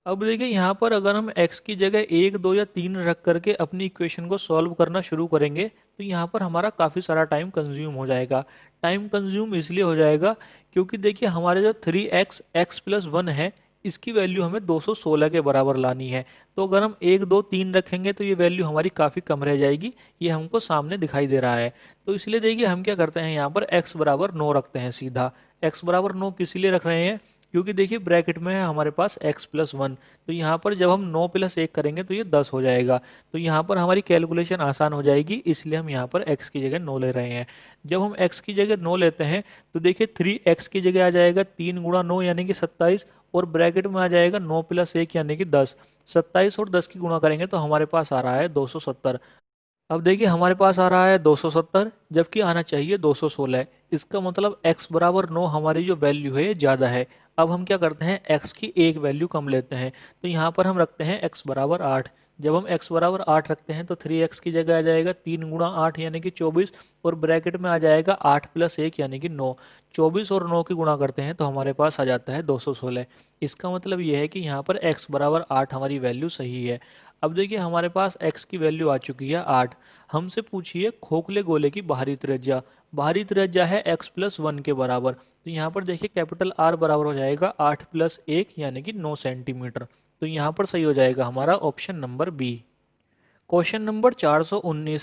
अब देखिए यहाँ पर अगर हम x की जगह 1, 2 या 3 रख करके अपनी इक्वेशन को सॉल्व करना शुरू करेंगे तो यहाँ पर हमारा काफ़ी सारा टाइम कंज्यूम हो जाएगा। टाइम कंज्यूम इसलिए हो जाएगा क्योंकि देखिए हमारे जो 3x x+1 है इसकी वैल्यू हमें 216 के बराबर लानी है। तो अगर हम 1, 2, 3 रखेंगे तो ये वैल्यू हमारी काफ़ी कम रह जाएगी। ये हमको सामने दिखाई दे रहा है। तो इसलिए देखिए हम क्या करते हैं, यहाँ पर x बराबर 9 रखते हैं सीधा। x बराबर 9 किस लिए रख रहे हैं, क्योंकि देखिए ब्रैकेट में है हमारे पास x+1। तो यहाँ पर जब हम 9 + 1 करेंगे तो ये 10 हो जाएगा। तो यहाँ पर हमारी कैलकुलेशन आसान हो जाएगी, इसलिए हम यहाँ पर x की जगह 9 ले रहे हैं। जब हम x की जगह 9 लेते हैं तो देखिए 3x की जगह आ जाएगा 3 गुणा 9 यानी कि 27 और ब्रैकेट में आ जाएगा 9 + 1 यानी कि 10। 27 और 10 की गुणा करेंगे तो हमारे पास आ रहा है 270। अब देखिए हमारे पास आ रहा है 270, जबकि आना चाहिए 216। इसका मतलब x बराबर 9 हमारी जो वैल्यू है ये ज़्यादा है। अब हम क्या करते हैं, x की एक वैल्यू कम लेते हैं, तो यहाँ पर हम रखते हैं x बराबर 8। जब हम x बराबर 8 रखते हैं तो 3x की जगह आ जाएगा 3 गुणा 8 यानी कि 24, और ब्रैकेट में आ जाएगा 8 प्लस 1 यानी कि 9। 24 और 9 की गुणा करते हैं तो हमारे पास आ जाता है 216। इसका मतलब ये है कि यहाँ पर x बराबर 8 हमारी वैल्यू सही है। अब देखिए हमारे पास x की वैल्यू आ चुकी है 8। हमसे पूछिए खोखले गोले की बाहरी त्रिज्या। बाहरी त्रिज्या है x प्लस 1 के बराबर, तो यहाँ पर देखिए कैपिटल R बराबर हो जाएगा 8 प्लस 1 यानी कि 9 सेंटीमीटर। तो यहाँ पर सही हो जाएगा हमारा option number B. Question number 419।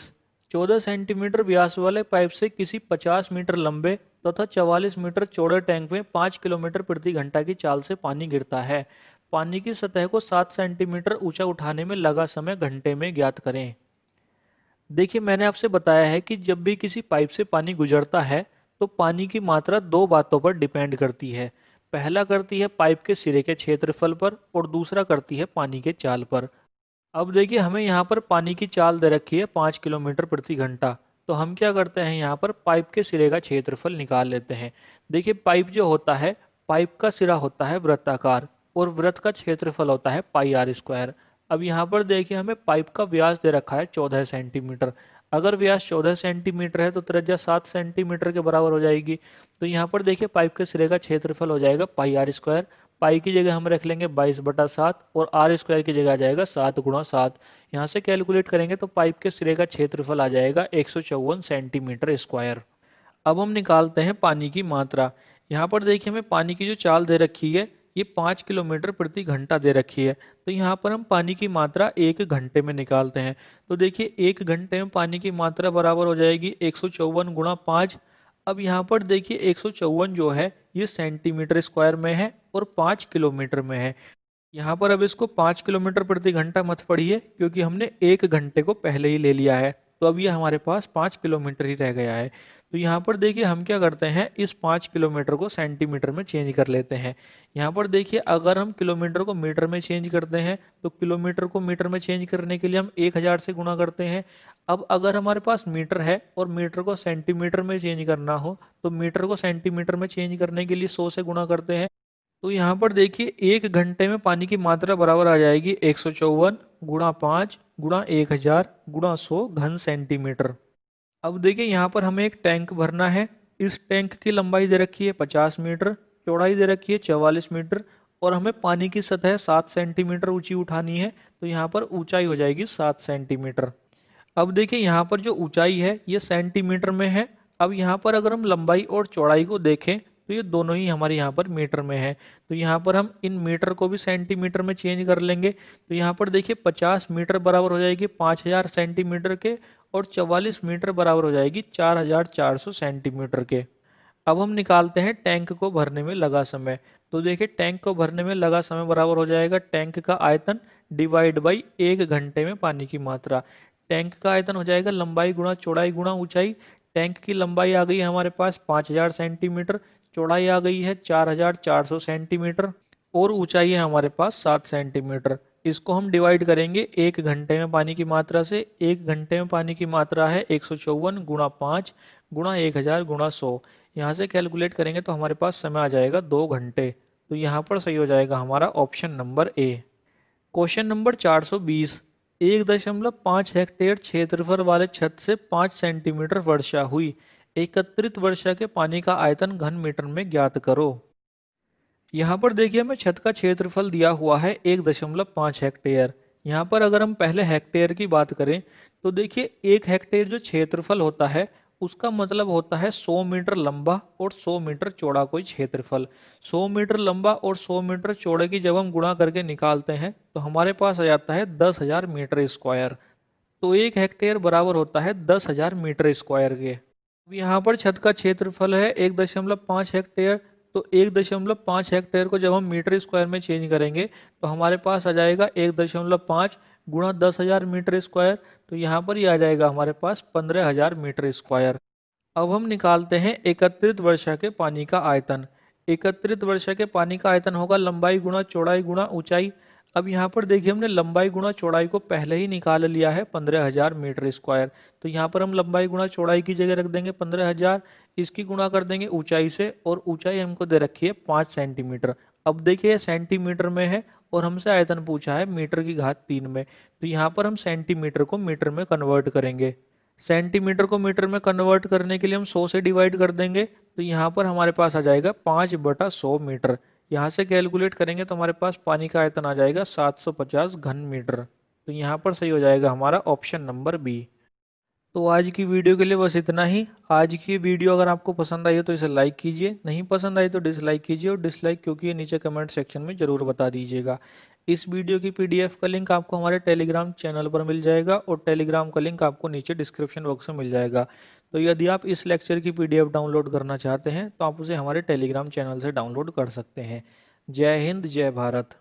14 centimetre व्यास वाले पाइप से किसी 50 मीटर लंबे तथा 44 मीटर चौड़े टैंक में 5 किलोमीटर प्रति घंटा की चाल से पानी गिरता है। पानी की सतह को 7 सेंटीमीटर ऊंचा उठाने में लगा समय घंटे में ज्ञात करें। देखिए मैंने आपसे बताया है कि जब भी किसी पाइप से पानी गुजरता है तो पानी की मात्रा दो बातों पर डिपेंड करती है। पहला करती है पाइप के सिरे के क्षेत्रफल पर, और दूसरा करती है पानी के चाल पर। अब देखिए हमें यहाँ पर पानी की चाल दे रखी है 5 किलोमीटर प्रति घंटा। तो हम क्या करते हैं, यहाँ पर पाइप के सिरे का क्षेत्रफल निकाल लेते हैं। देखिए पाइप जो होता है, पाइप का सिरा होता है वृत्ताकार, और वृत्त का क्षेत्रफल होता है पाई आर स्क्वायर। अब यहाँ पर देखिए हमें पाइप का व्यास दे रखा है 14 सेंटीमीटर। अगर व्यास 14 सेंटीमीटर है तो त्रिज्या 7 सेंटीमीटर के बराबर हो जाएगी। तो यहाँ पर देखिए पाइप के सिरे का क्षेत्रफल हो जाएगा पाई आर स्क्वायर। पाई की जगह हम रख लेंगे 22/7, और आर स्क्वायर की जगह आ जाएगा 7 × 7। यहाँ से कैलकुलेट करेंगे तो पाइप के सिरे का क्षेत्रफल आ जाएगा 154 सेंटीमीटर स्क्वायर। अब हम निकालते हैं पानी की मात्रा। यहाँ पर देखिए हमें पानी की जो चाल दे रखी है ये 5 किलोमीटर प्रति घंटा दे रखी है। तो यहाँ पर हम पानी की मात्रा 1 घंटे में निकालते हैं। तो देखिए 1 घंटे में पानी की मात्रा बराबर हो जाएगी 154 × 5। अब यहाँ पर देखिए 154 जो है ये सेंटीमीटर स्क्वायर में है और 5 किलोमीटर में है। यहाँ पर अब इसको 5 किलोमीटर प्रति घंटा मत पढ़िए, क्योंकि हमने 1 घंटे को पहले ही ले लिया है। तो अब ये हमारे पास 5 किलोमीटर ही रह गया है। तो यहाँ पर देखिए हम क्या करते हैं, इस 5 किलोमीटर को सेंटीमीटर में चेंज कर लेते हैं। यहाँ पर देखिए अगर हम किलोमीटर को मीटर में चेंज करते हैं तो किलोमीटर को मीटर में चेंज करने के लिए हम 1000 से गुणा करते हैं। अब अगर हमारे पास मीटर है और मीटर को सेंटीमीटर में चेंज करना हो तो मीटर को सेंटीमीटर में चेंज करने के लिए 100 से गुणा करते हैं। तो यहाँ पर देखिए 1 घंटे में पानी की मात्रा बराबर आ जाएगी 154 × 5 × 1000 × 100 घन सेंटीमीटर। अब देखिए यहाँ पर हमें एक टैंक भरना है। इस टैंक की लंबाई दे रखी है 50 मीटर, चौड़ाई दे रखी है 44 मीटर, और हमें पानी की सतह 7 सेंटीमीटर ऊंची उठानी है। तो यहाँ पर ऊंचाई हो जाएगी 7 सेंटीमीटर। अब देखिए यहाँ पर जो ऊंचाई है ये सेंटीमीटर में है। अब यहाँ पर अगर हम लंबाई और चौड़ाई को देखें तो ये दोनों ही हमारे यहाँ पर मीटर में है। तो यहाँ पर हम इन मीटर को भी सेंटीमीटर में चेंज कर लेंगे। तो यहाँ पर देखिए 50 मीटर बराबर हो जाएगी 5000 सेंटीमीटर के, और 44 मीटर बराबर हो जाएगी 4400 सेंटीमीटर के। अब हम निकालते हैं टैंक को भरने में लगा समय। तो देखिए टैंक को भरने में लगा समय बराबर हो जाएगा टैंक का आयतन डिवाइड बाई 1 घंटे में पानी की मात्रा। टैंक का आयतन हो जाएगा लंबाई गुणा चौड़ाई गुणा ऊंचाई। टैंक की लंबाई आ गई है हमारे पास 5000 सेंटीमीटर, चौड़ाई आ गई है 4400 सेंटीमीटर, और ऊंचाई है हमारे पास 7 सेंटीमीटर। इसको हम डिवाइड करेंगे 1 घंटे में पानी की मात्रा से। 1 घंटे में पानी की मात्रा है 154 × 5 × 1000 × 100। यहाँ से कैलकुलेट करेंगे तो हमारे पास समय आ जाएगा 2 घंटे। तो यहाँ पर सही हो जाएगा हमारा option number A. Question number 420। 1.5 hectare क्षेत्रफल वाले छत से 5 सेंटीमीटर वर्षा हुई। एकत्रित वर्षा के पानी का आयतन घन मीटर में ज्ञात करो। यहाँ पर देखिए हमें छत का क्षेत्रफल दिया हुआ है 1.5 हेक्टेयर। यहाँ पर अगर हम पहले हेक्टेयर की बात करें तो देखिए 1 हेक्टेयर जो क्षेत्रफल होता है उसका मतलब होता है 100 मीटर लंबा और 100 मीटर चौड़ा कोई क्षेत्रफल। 100 मीटर लंबा और 100 मीटर चौड़े की जब हम गुणा करके निकालते हैं तो हमारे पास आ जाता है 10,000 मीटर स्क्वायर। तो 1 हेक्टेयर बराबर होता है 10,000 मीटर स्क्वायर के। अब यहाँ पर छत का क्षेत्रफल है 1.5 हेक्टेयर। तो 1.5 हेक्टेयर को जब हम मीटर स्क्वायर में चेंज करेंगे तो हमारे पास आ जाएगा 1.5 गुणा 10,000 मीटर स्क्वायर। तो यहाँ पर ही आ जाएगा हमारे पास 15,000 मीटर स्क्वायर। अब हम निकालते हैं एकत्रित वर्षा के पानी का आयतन। एकत्रित वर्षा के पानी का आयतन होगा लंबाई गुणा चौड़ाई गुणा ऊंचाई। अब यहाँ पर देखिए हमने लंबाई गुणा चौड़ाई को पहले ही निकाल लिया है 15,000 मीटर स्क्वायर। तो यहाँ पर हम लंबाई गुणा चौड़ाई की जगह रख देंगे 15,000, इसकी गुणा कर देंगे ऊंचाई से, और ऊंचाई हमको दे रखी है 5 सेंटीमीटर। अब देखिए ये सेंटीमीटर में है और हमसे आयतन पूछा है मीटर की घात 3 में, तो यहाँ पर हम सेंटीमीटर को मीटर में कन्वर्ट करेंगे। सेंटीमीटर को मीटर में कन्वर्ट करने के लिए हम 100 से डिवाइड कर देंगे, तो यहाँ पर हमारे पास आ जाएगा 5/100 मीटर। यहाँ से कैलकुलेट करेंगे तो हमारे पास पानी का आयतन आ जाएगा 750 घन मीटर। तो यहाँ पर सही हो जाएगा हमारा ऑप्शन नंबर बी। तो आज की वीडियो के लिए बस इतना ही। आज की वीडियो अगर आपको पसंद आई हो तो इसे लाइक कीजिए, नहीं पसंद आई तो डिसलाइक कीजिए, और डिसलाइक क्योंकि ये नीचे कमेंट सेक्शन में ज़रूर बता दीजिएगा। इस वीडियो की पीडीएफ का लिंक आपको हमारे टेलीग्राम चैनल पर मिल जाएगा, और टेलीग्राम का लिंक आपको नीचे डिस्क्रिप्शन बॉक्स में मिल जाएगा। तो यदि आप इस लेक्चर की पीडीएफ डाउनलोड करना चाहते हैं तो आप उसे हमारे टेलीग्राम चैनल से डाउनलोड कर सकते हैं। जय हिंद, जय भारत।